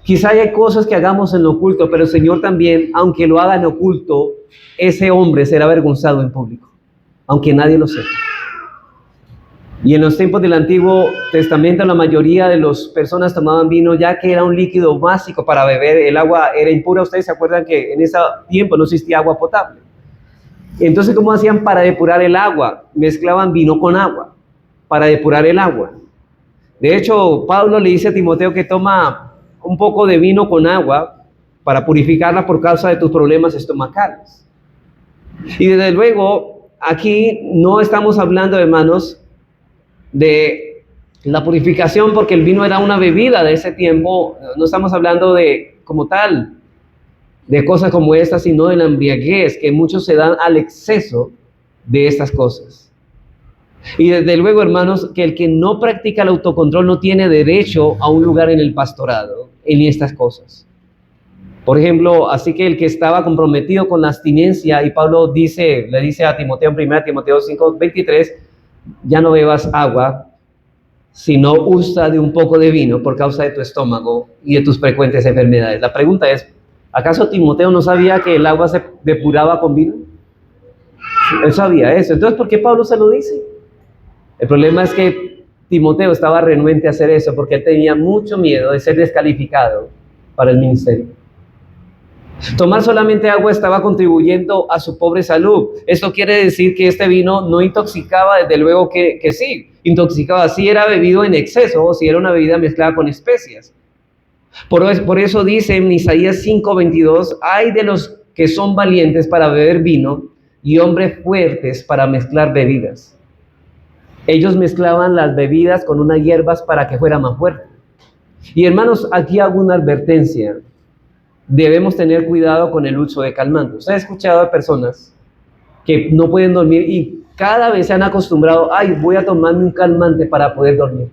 Quizá hay cosas que hagamos en lo oculto, pero el Señor también, aunque lo haga en oculto, ese hombre será avergonzado en público, aunque nadie lo sepa. Y en los tiempos del Antiguo Testamento, la mayoría de las personas tomaban vino, ya que era un líquido básico para beber. El agua era impura. Ustedes se acuerdan que en ese tiempo no existía agua potable. Entonces, ¿cómo hacían para depurar el agua? Mezclaban vino con agua para depurar el agua. De hecho, Pablo le dice a Timoteo que toma un poco de vino con agua para purificarla por causa de tus problemas estomacales. Y desde luego, aquí no estamos hablando, hermanos, de la purificación, porque el vino era una bebida de ese tiempo. No estamos hablando de, como tal, de cosas como estas, sino de la embriaguez, que muchos se dan al exceso de estas cosas. Y desde luego, hermanos, que el que no practica el autocontrol no tiene derecho a un lugar en el pastorado, en estas cosas. Por ejemplo, así que el que estaba comprometido con la abstinencia, y Pablo le dice a Timoteo en 1 Timoteo 5:23, ya no bebas agua, sino usa de un poco de vino por causa de tu estómago y de tus frecuentes enfermedades. La pregunta es, ¿acaso Timoteo no sabía que el agua se depuraba con vino? Él sabía eso. Entonces, ¿por qué Pablo se lo dice? El problema es que Timoteo estaba renuente a hacer eso porque él tenía mucho miedo de ser descalificado para el ministerio. Tomar solamente agua estaba contribuyendo a su pobre salud. Esto quiere decir que este vino no intoxicaba, desde luego que sí, intoxicaba si era bebido en exceso o si era una bebida mezclada con especias. Por eso dice en Isaías 5:22, hay de los que son valientes para beber vino y hombres fuertes para mezclar bebidas. Ellos mezclaban las bebidas con unas hierbas para que fuera más fuerte. Y hermanos, aquí hago una advertencia. Debemos tener cuidado con el uso de calmantes. Usted ha escuchado a personas que no pueden dormir y cada vez se han acostumbrado, ay, voy a tomarme un calmante para poder dormir.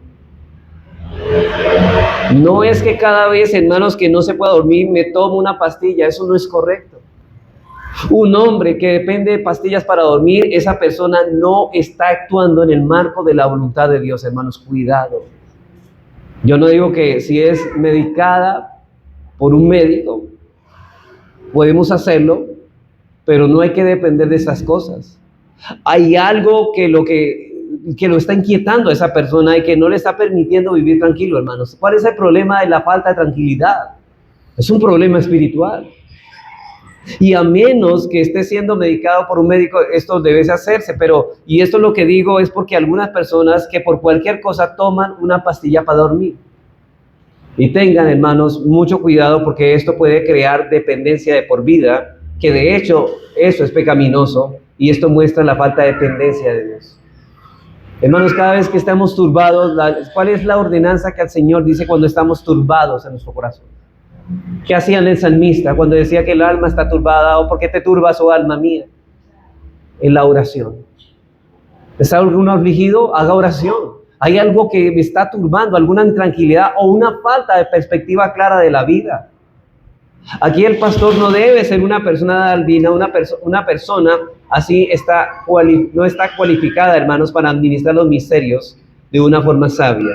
No es que cada vez, hermanos, que no se pueda dormir, me tomo una pastilla, eso no es correcto. Un hombre que depende de pastillas para dormir, esa persona no está actuando en el marco de la voluntad de Dios, hermanos, cuidado. Yo no digo que si es medicada por un médico, podemos hacerlo, pero no hay que depender de esas cosas. Hay algo que lo está inquietando a esa persona y que no le está permitiendo vivir tranquilo, hermanos. ¿Cuál es el problema de la falta de tranquilidad? Es un problema espiritual. Y a menos que esté siendo medicado por un médico, esto debe hacerse, y esto lo que digo es porque algunas personas que por cualquier cosa toman una pastilla para dormir. Y tengan, hermanos, mucho cuidado porque esto puede crear dependencia de por vida, que de hecho eso es pecaminoso y esto muestra la falta de dependencia de Dios. Hermanos, cada vez que estamos turbados, ¿cuál es la ordenanza que el Señor dice cuando estamos turbados en nuestro corazón? ¿Qué hacían el salmista cuando decía que el alma está turbada? ¿O por qué te turbas, oh alma mía? En la oración. ¿Está alguno afligido? Haga oración. Hay algo que me está turbando, alguna intranquilidad o una falta de perspectiva clara de la vida. Aquí el pastor no debe ser una persona albina, una persona así no está cualificada, hermanos, para administrar los misterios de una forma sabia.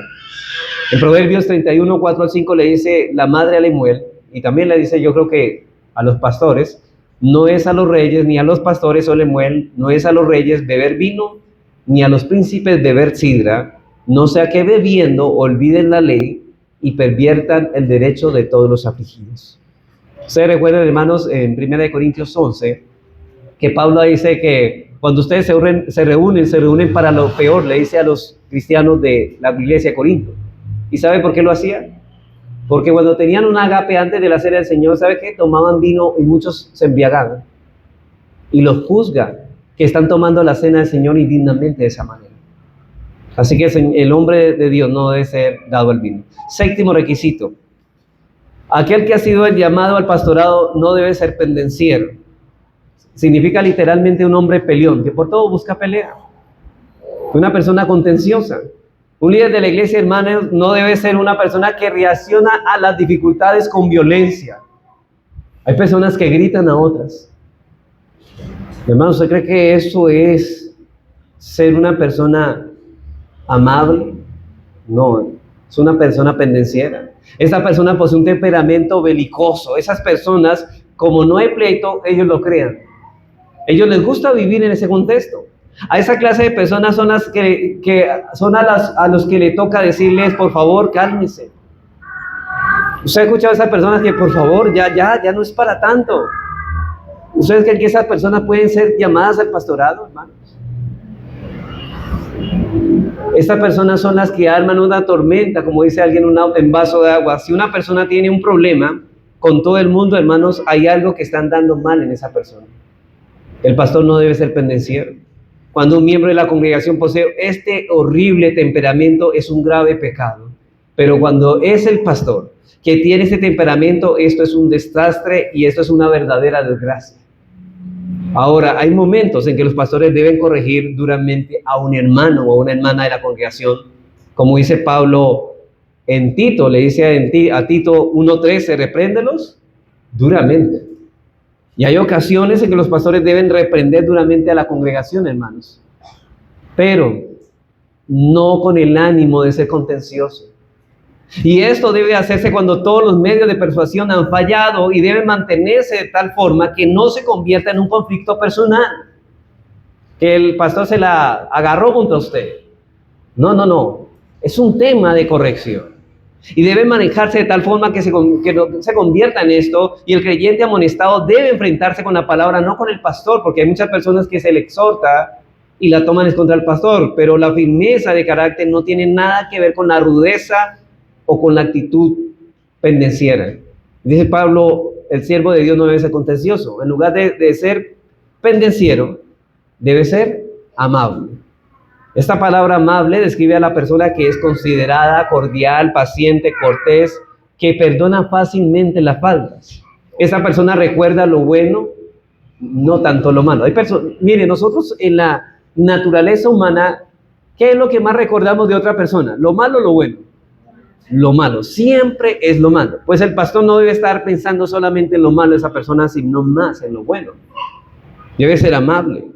En Proverbios 31, 4 al 5 le dice la madre a Lemuel, y también le dice, yo creo que a los pastores, no es a los reyes ni a los pastores, o Lemuel, no es a los reyes beber vino, ni a los príncipes beber sidra, no sea que bebiendo olviden la ley y perviertan el derecho de todos los afligidos. Ustedes recuerdan, hermanos, en 1 Corintios 11, que Pablo dice que cuando ustedes se reúnen para lo peor, le dice a los cristianos de la iglesia de Corinto. ¿Y sabe por qué lo hacían? Porque cuando tenían un agape antes de la cena del Señor, ¿sabe qué? Tomaban vino y muchos se embriagaban. Y los juzgan que están tomando la cena del Señor indignamente de esa manera. Así que el hombre de Dios no debe ser dado al vino. Séptimo requisito. Aquel que ha sido el llamado al pastorado no debe ser pendenciero. Significa literalmente un hombre peleón, que por todo busca pelea. Una persona contenciosa. Un líder de la iglesia, hermanos, no debe ser una persona que reacciona a las dificultades con violencia. Hay personas que gritan a otras. Hermanos, ¿usted cree que eso es ser una persona amable? No, es una persona pendenciera. Esa persona posee un temperamento belicoso. Esas personas, como no hay pleito, ellos lo crean. Ellos les gusta vivir en ese contexto. A esa clase de personas son las que son a los que le toca decirles, por favor, cálmese. ¿Usted ha escuchado a esas personas que, por favor, ya no es para tanto? ¿Ustedes creen que esas personas pueden ser llamadas al pastorado, hermanos? Estas personas son las que arman una tormenta, como dice alguien en vaso de agua. Si una persona tiene un problema con todo el mundo, hermanos, hay algo que están dando mal en esa persona. El pastor no debe ser pendenciero. Cuando un miembro de la congregación posee este horrible temperamento, es un grave pecado. Pero cuando es el pastor que tiene este temperamento, esto es un desastre y esto es una verdadera desgracia. Ahora, hay momentos en que los pastores deben corregir duramente a un hermano o a una hermana de la congregación. Como dice Pablo en Tito, le dice a Tito 1:13, repréndelos duramente. Y hay ocasiones en que los pastores deben reprender duramente a la congregación, hermanos. Pero no con el ánimo de ser contencioso. Y esto debe hacerse cuando todos los medios de persuasión han fallado y deben mantenerse de tal forma que no se convierta en un conflicto personal. Que el pastor se la agarró contra usted. No. Es un tema de corrección. Y debe manejarse de tal forma que no se convierta en esto. Y el creyente amonestado debe enfrentarse con la palabra, no con el pastor, porque hay muchas personas que se le exhorta y la toman es contra el pastor. Pero la firmeza de carácter no tiene nada que ver con la rudeza o con la actitud pendenciera. Dice Pablo, el siervo de Dios no debe ser contencioso. En lugar de ser pendenciero, debe ser amable. Esta palabra amable describe a la persona que es considerada cordial, paciente, cortés, que perdona fácilmente las faltas. Esa persona recuerda lo bueno, no tanto lo malo. Mire, nosotros en la naturaleza humana, ¿qué es lo que más recordamos de otra persona? ¿Lo malo o lo bueno? Lo malo, siempre es lo malo. Pues el pastor no debe estar pensando solamente en lo malo de esa persona, sino más en lo bueno. Debe ser amable.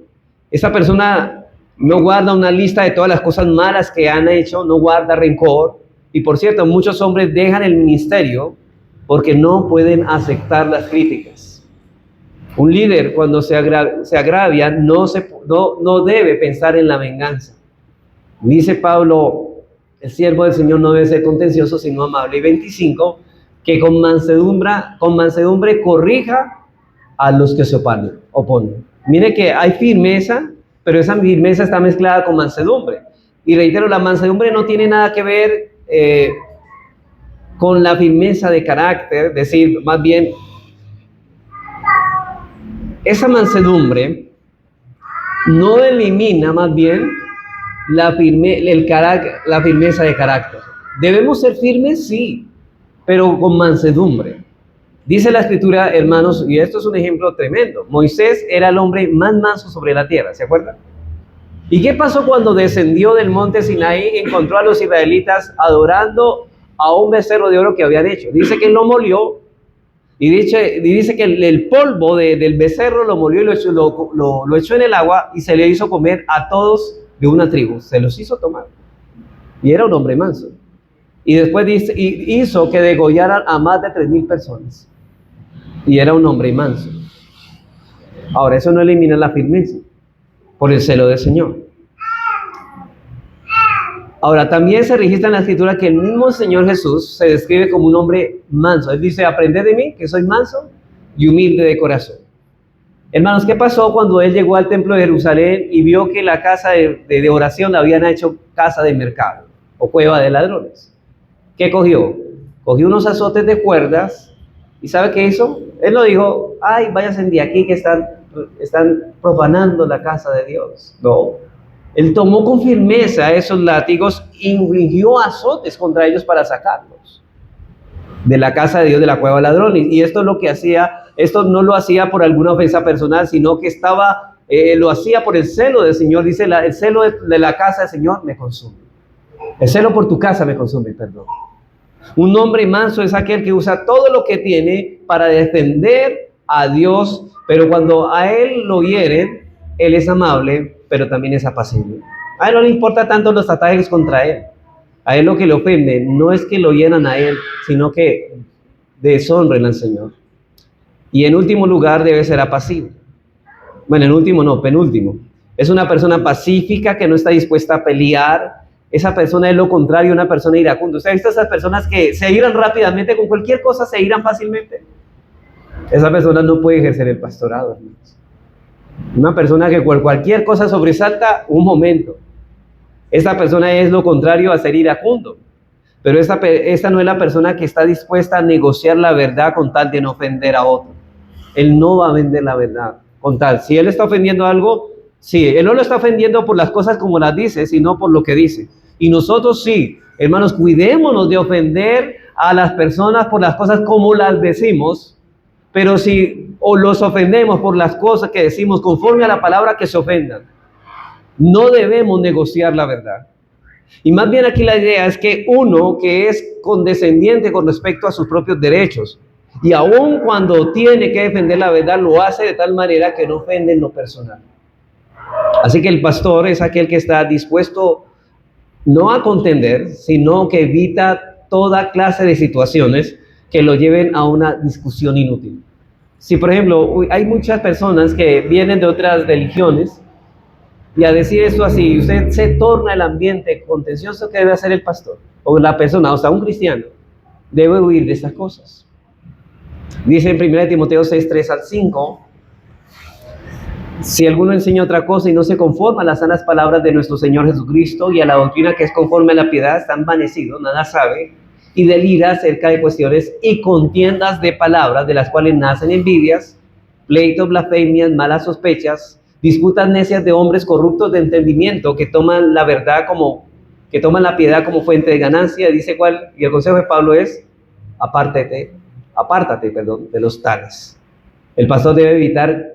Esa persona no guarda una lista de todas las cosas malas que han hecho, no guarda rencor. Y por cierto, muchos hombres dejan el ministerio porque no pueden aceptar las críticas. Un líder, cuando se agravia, no debe pensar en la venganza. Dice Pablo, el siervo del Señor no debe ser contencioso, sino amable. Y 25, que con mansedumbre corrija a los que se oponen. Mire que hay firmeza, pero esa firmeza está mezclada con mansedumbre. Y reitero, la mansedumbre no tiene nada que ver con la firmeza de carácter, es decir, más bien, esa mansedumbre no elimina más bien la firmeza de carácter. ¿Debemos ser firmes? Sí, pero con mansedumbre. Dice la Escritura, hermanos, y esto es un ejemplo tremendo. Moisés era el hombre más manso sobre la tierra, ¿se acuerdan? ¿Y qué pasó cuando descendió del monte Sinaí y encontró a los israelitas adorando a un becerro de oro que habían hecho? Dice que lo molió y dice que el polvo del becerro lo molió y lo echó en el agua y se le hizo comer a todos de una tribu. Se los hizo tomar. Y era un hombre manso. Y después hizo que degollaran a más de 3,000 personas. Y era un hombre manso. Ahora, eso no elimina la firmeza por el celo del Señor. Ahora, también se registra en la Escritura que el mismo Señor Jesús se describe como un hombre manso. Él dice, aprended de mí, que soy manso y humilde de corazón. Hermanos, ¿qué pasó cuando él llegó al templo de Jerusalén y vio que la casa de oración la habían hecho casa de mercado o cueva de ladrones? ¿Qué cogió? Cogió unos azotes de cuerdas y ¿sabe qué hizo? Él lo dijo, ay, váyanse de aquí que están profanando la casa de Dios. No, él tomó con firmeza esos látigos e infligió azotes contra ellos para sacarlos de la casa de Dios, de la cueva de ladrones. Y esto es lo que hacía. Esto no lo hacía por alguna ofensa personal, sino que lo hacía por el celo del Señor. Dice, el celo de la casa del Señor me consume. El celo por tu casa me consume, perdón. Un hombre manso es aquel que usa todo lo que tiene para defender a Dios, pero cuando a él lo hieren, él es amable, pero también es apacible. A él no le importa tanto los ataques contra él. A él lo que le ofende no es que lo hieran a él, sino que deshonren al Señor. Y en último lugar debe ser apacible. Bueno, en último no, penúltimo. Es una persona pacífica que no está dispuesta a pelear. Esa persona es lo contrario, una persona iracunda. ¿Usted ha visto esas personas que se iran rápidamente con cualquier cosa, se iran fácilmente? Esa persona no puede ejercer el pastorado, hermanos. Una persona que cualquier cosa sobresalta un momento. Esa persona es lo contrario a ser iracundo. Pero esta no es la persona que está dispuesta a negociar la verdad con tal de no ofender a otro. Él no va a vender la verdad con tal. Si él está ofendiendo algo, sí, él no lo está ofendiendo por las cosas como las dice, sino por lo que dice. Y nosotros sí, hermanos, cuidémonos de ofender a las personas por las cosas como las decimos, pero si los ofendemos por las cosas que decimos conforme a la palabra, que se ofendan. No debemos negociar la verdad. Y más bien aquí la idea es que uno que es condescendiente con respecto a sus propios derechos, y aun cuando tiene que defender la verdad, lo hace de tal manera que no ofende en lo personal. Así que el pastor es aquel que está dispuesto no a contender, sino que evita toda clase de situaciones que lo lleven a una discusión inútil. Si, por ejemplo, hay muchas personas que vienen de otras religiones, y a decir esto así, usted se torna el ambiente contencioso, que debe hacer el pastor, o la persona, o sea, un cristiano, debe huir de estas cosas. Dice en 1 Timoteo 6, 3 al 5, si alguno enseña otra cosa y no se conforma a las sanas palabras de nuestro Señor Jesucristo y a la doctrina que es conforme a la piedad, está envanecido, nada sabe, y delira acerca de cuestiones y contiendas de palabras, de las cuales nacen envidias, pleitos, blasfemias, malas sospechas, disputas necias de hombres corruptos de entendimiento que toman la piedad como fuente de ganancia. Dice cuál, y el consejo de Pablo es, apártate de los tales. El pastor debe evitar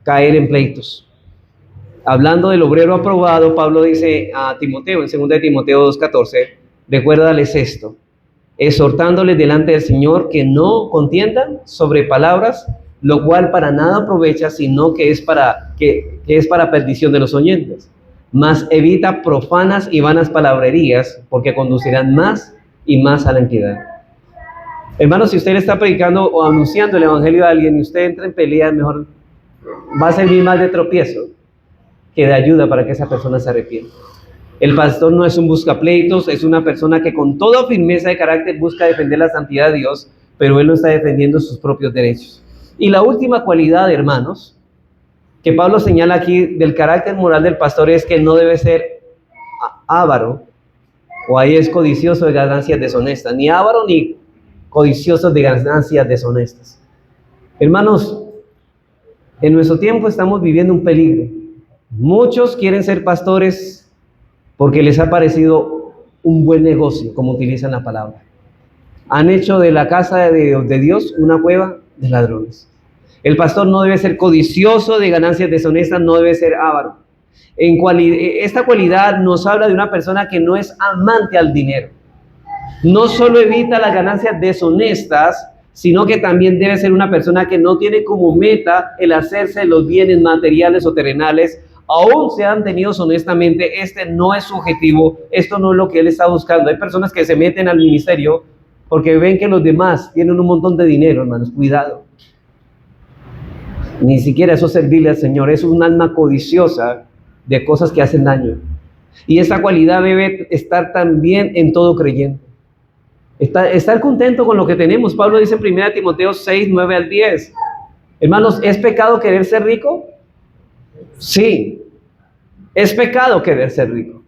caer en pleitos. Hablando del obrero aprobado, Pablo dice a Timoteo, en 2 de Timoteo 2:14, recuérdales esto, exhortándoles delante del Señor que no contiendan sobre palabras, lo cual para nada aprovecha, sino que es para perdición de los oyentes. Mas evita profanas y vanas palabrerías, porque conducirán más y más a la impiedad. Hermanos, si usted le está predicando o anunciando el evangelio a alguien y usted entra en pelea, mejor va a servir más de tropiezo que de ayuda para que esa persona se arrepienta. El pastor no es un buscapleitos, es una persona que con toda firmeza de carácter busca defender la santidad de Dios, pero él no está defendiendo sus propios derechos. Y la última cualidad, hermanos, que Pablo señala aquí del carácter moral del pastor es que no debe ser avaro, o ahí es codicioso de ganancias deshonestas, ni avaro ni codicioso de ganancias deshonestas. Hermanos, en nuestro tiempo estamos viviendo un peligro. Muchos quieren ser pastores porque les ha parecido un buen negocio, como utilizan la palabra. Han hecho de la casa de Dios una cueva de ladrones. El pastor no debe ser codicioso de ganancias deshonestas, no debe ser avaro. Esta cualidad nos habla de una persona que no es amante al dinero. No solo evita las ganancias deshonestas, sino que también debe ser una persona que no tiene como meta el hacerse los bienes materiales o terrenales, aún sean tenidos honestamente. Este no es su objetivo, esto no es lo que él está buscando. Hay personas que se meten al ministerio porque ven que los demás tienen un montón de dinero, hermanos, cuidado. Ni siquiera eso es servirle al Señor, es un alma codiciosa de cosas que hacen daño. Y esta cualidad debe estar también en todo creyente. Estar contento con lo que tenemos. Pablo dice en 1 Timoteo 6, 9 al 10. Hermanos, ¿es pecado querer ser rico? Sí, es pecado querer ser rico.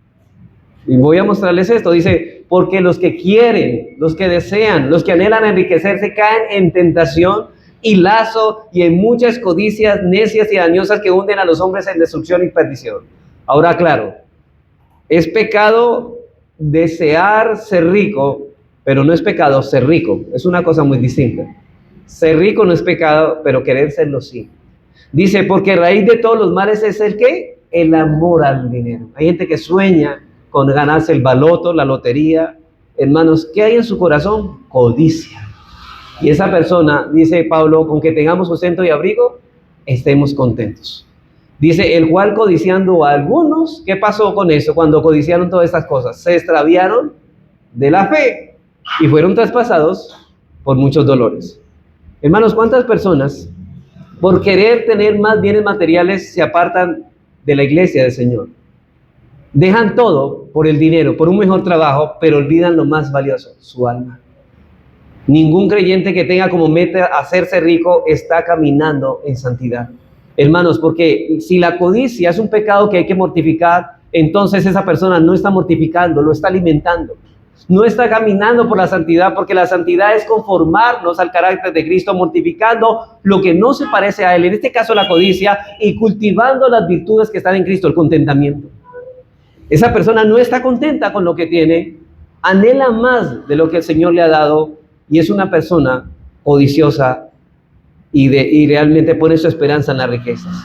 Y voy a mostrarles esto. Dice, porque los que quieren, los que desean, los que anhelan enriquecerse caen en tentación y lazo y en muchas codicias necias y dañosas que hunden a los hombres en destrucción y perdición. Ahora, claro, es pecado desear ser rico, pero no es pecado ser rico. Es una cosa muy distinta. Ser rico no es pecado, pero querer serlo sí. Dice, porque raíz de todos los males es el ¿qué? El amor al dinero. Hay gente que sueña con ganarse el baloto, la lotería. Hermanos, ¿qué hay en su corazón? Codicia. Y esa persona, dice Pablo, con que tengamos sustento y abrigo, estemos contentos. Dice, el cual codiciando a algunos, ¿qué pasó con eso? Cuando codiciaron todas estas cosas, se extraviaron de la fe y fueron traspasados por muchos dolores. Hermanos, ¿cuántas personas por querer tener más bienes materiales se apartan de la iglesia del Señor? Dejan todo por el dinero, por un mejor trabajo, pero olvidan lo más valioso, su alma. Ningún creyente que tenga como meta hacerse rico está caminando en santidad. Hermanos, porque si la codicia es un pecado que hay que mortificar, entonces esa persona no está mortificando, lo está alimentando. No está caminando por la santidad, porque la santidad es conformarnos al carácter de Cristo, mortificando lo que no se parece a Él, en este caso la codicia, y cultivando las virtudes que están en Cristo, el contentamiento. Esa persona no está contenta con lo que tiene, anhela más de lo que el Señor le ha dado, y es una persona codiciosa y realmente pone su esperanza en las riquezas.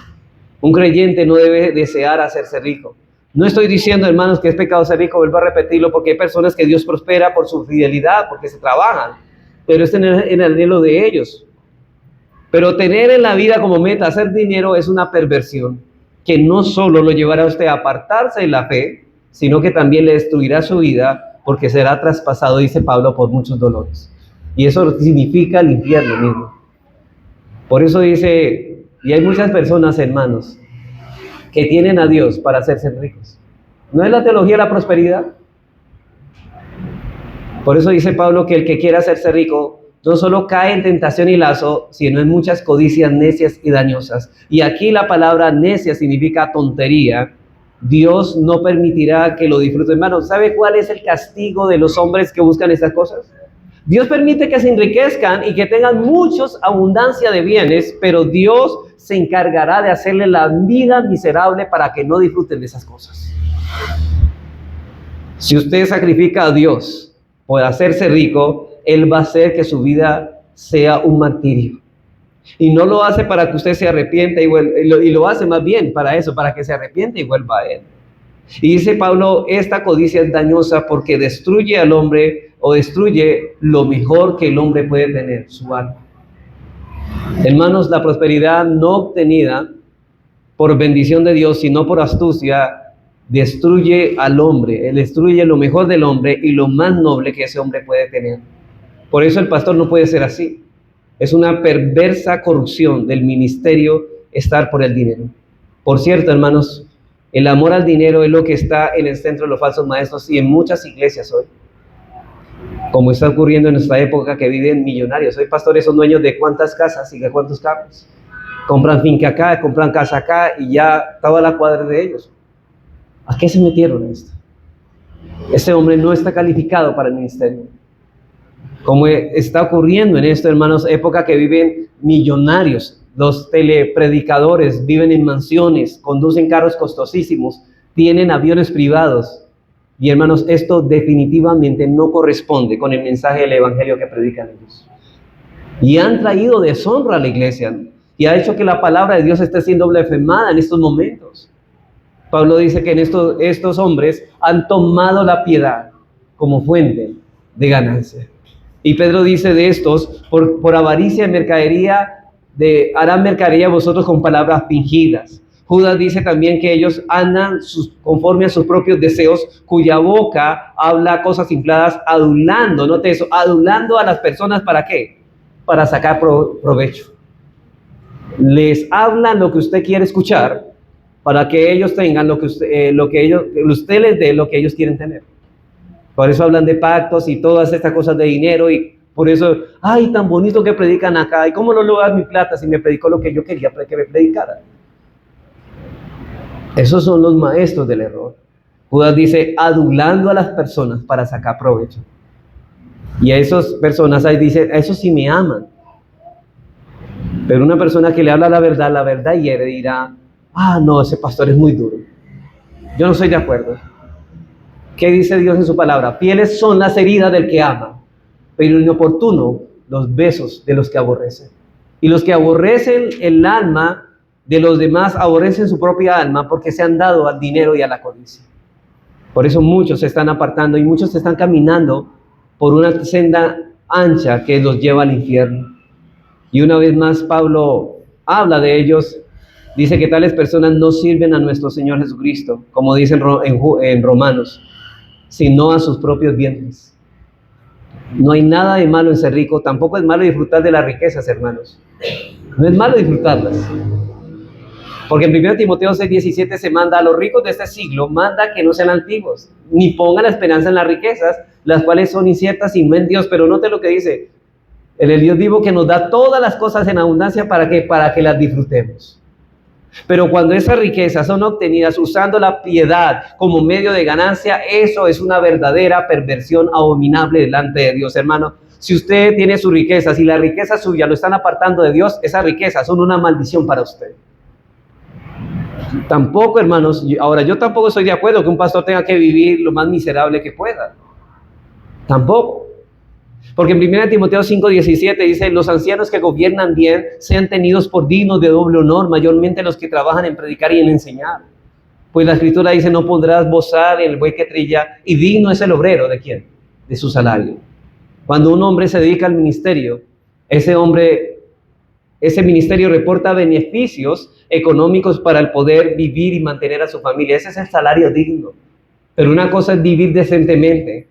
Un creyente no debe desear hacerse rico. No estoy diciendo, hermanos, que es pecado ser rico, vuelvo a repetirlo, porque hay personas que Dios prospera por su fidelidad, porque se trabajan, pero es en el anhelo de ellos. Pero tener en la vida como meta hacer dinero es una perversión que no solo lo llevará a usted a apartarse de la fe, sino que también le destruirá su vida, porque será traspasado, dice Pablo, por muchos dolores. Y eso significa el infierno mismo. Por eso dice, y hay muchas personas, hermanos, que tienen a Dios para hacerse ricos. ¿No es la teología de la prosperidad? Por eso dice Pablo que el que quiera hacerse rico no solo cae en tentación y lazo, sino en muchas codicias necias y dañosas. Y aquí la palabra necia significa tontería. Dios no permitirá que lo disfruten. Hermano, ¿sabe cuál es el castigo de los hombres que buscan estas cosas? Dios permite que se enriquezcan y que tengan muchos abundancia de bienes, pero Dios se encargará de hacerle la vida miserable para que no disfruten de esas cosas. Si usted sacrifica a Dios por hacerse rico, Él va a hacer que su vida sea un martirio. Y no lo hace para que usted se arrepienta y lo hace más bien para eso, para que se arrepiente y vuelva a Él. Y dice Pablo, esta codicia es dañosa porque destruye al hombre o destruye lo mejor que el hombre puede tener, su alma. Hermanos, la prosperidad no obtenida por bendición de Dios, sino por astucia, destruye al hombre, él destruye lo mejor del hombre y lo más noble que ese hombre puede tener. Por eso el pastor no puede ser así. Es una perversa corrupción del ministerio estar por el dinero. Por cierto, hermanos, el amor al dinero es lo que está en el centro de los falsos maestros y en muchas iglesias hoy. Como está ocurriendo en nuestra época, que viven millonarios. Hoy pastores son dueños de cuántas casas y de cuántos carros. Compran finca acá, compran casa acá y ya toda la cuadra de ellos. ¿A qué se metieron en esto? Este hombre no está calificado para el ministerio. Como está ocurriendo en esto, hermanos, época que viven millonarios. Los telepredicadores viven en mansiones, conducen carros costosísimos, tienen aviones privados. Y hermanos, esto definitivamente no corresponde con el mensaje del evangelio que predican ellos. Y han traído deshonra a la iglesia y ha hecho que la palabra de Dios esté siendo blasfemada en estos momentos. Pablo dice que en estos hombres han tomado la piedad como fuente de ganancia. Y Pedro dice de estos, por avaricia de mercadería, harán mercadería vosotros con palabras fingidas. Judas dice también que ellos andan conforme a sus propios deseos, cuya boca habla cosas infladas, adulando, note eso, adulando a las personas, ¿para qué? Para sacar provecho. Les hablan lo que usted quiere escuchar, para que ellos tengan usted les dé lo que ellos quieren tener. Por eso hablan de pactos y todas estas cosas de dinero, y por eso, ay, tan bonito que predican acá, y cómo no le voy a dar mi plata si me predicó lo que yo quería que me predicara. Esos son los maestros del error. Judas dice, adulando a las personas para sacar provecho. Y a esas personas ahí dice, a esos sí me aman. Pero una persona que le habla la verdad hiere, dirá, no, ese pastor es muy duro. Yo no estoy de acuerdo. ¿Qué dice Dios en su palabra? Fieles son las heridas del que ama, pero inoportuno los besos de los que aborrecen. Y los que aborrecen el alma de los demás aborrecen su propia alma porque se han dado al dinero y a la codicia. Por eso muchos se están apartando y muchos se están caminando por una senda ancha que los lleva al infierno. Y una vez más Pablo habla de ellos, dice que tales personas no sirven a nuestro Señor Jesucristo, como dicen en Romanos, sino a sus propios bienes. No hay nada de malo en ser rico, tampoco es malo disfrutar de las riquezas, hermanos. No es malo disfrutarlas. Porque en 1 Timoteo 6:17 se manda a los ricos de este siglo, manda que no sean antiguos, ni pongan la esperanza en las riquezas, las cuales son inciertas y no en Dios. Pero note lo que dice, en el Dios vivo que nos da todas las cosas en abundancia para que las disfrutemos. Pero cuando esas riquezas son obtenidas usando la piedad como medio de ganancia, eso es una verdadera perversión abominable delante de Dios, hermano. Si usted tiene sus riquezas y la riqueza suya lo están apartando de Dios, esas riquezas son una maldición para usted. Tampoco, hermanos, yo tampoco estoy de acuerdo que un pastor tenga que vivir lo más miserable que pueda. Tampoco. Porque en 1 Timoteo 5:17 dice, los ancianos que gobiernan bien sean tenidos por dignos de doble honor, mayormente los que trabajan en predicar y en enseñar. Pues la Escritura dice, no podrás gozar en el buey que trilla, y digno es el obrero, ¿de quién? De su salario. Cuando un hombre se dedica al ministerio, ese ministerio reporta beneficios económicos para el poder vivir y mantener a su familia. Ese es el salario digno. Pero una cosa es vivir decentemente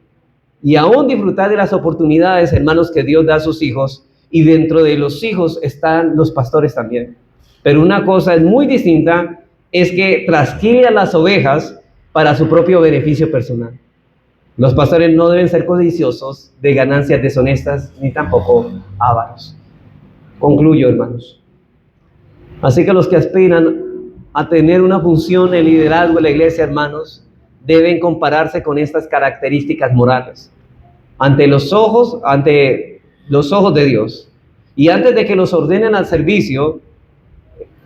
y aún disfrutar de las oportunidades, hermanos, que Dios da a sus hijos, y dentro de los hijos están los pastores también. Pero una cosa es muy distinta, es que trasquile a las ovejas para su propio beneficio personal. Los pastores no deben ser codiciosos de ganancias deshonestas, ni tampoco ávaros. Concluyo, hermanos. Así que los que aspiran a tener una función de liderazgo en la iglesia, hermanos, deben compararse con estas características morales ante los ojos de Dios. Y antes de que los ordenen al servicio,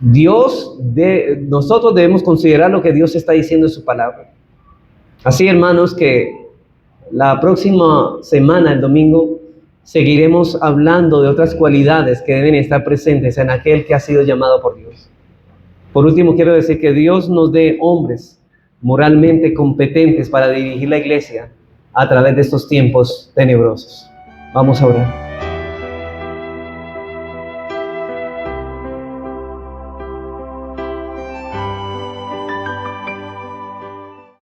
nosotros debemos considerar lo que Dios está diciendo en su palabra. Así, hermanos, que la próxima semana, el domingo, seguiremos hablando de otras cualidades que deben estar presentes en aquel que ha sido llamado por Dios. Por último, quiero decir que Dios nos dé hombres moralmente competentes para dirigir la iglesia a través de estos tiempos tenebrosos. Vamos a orar.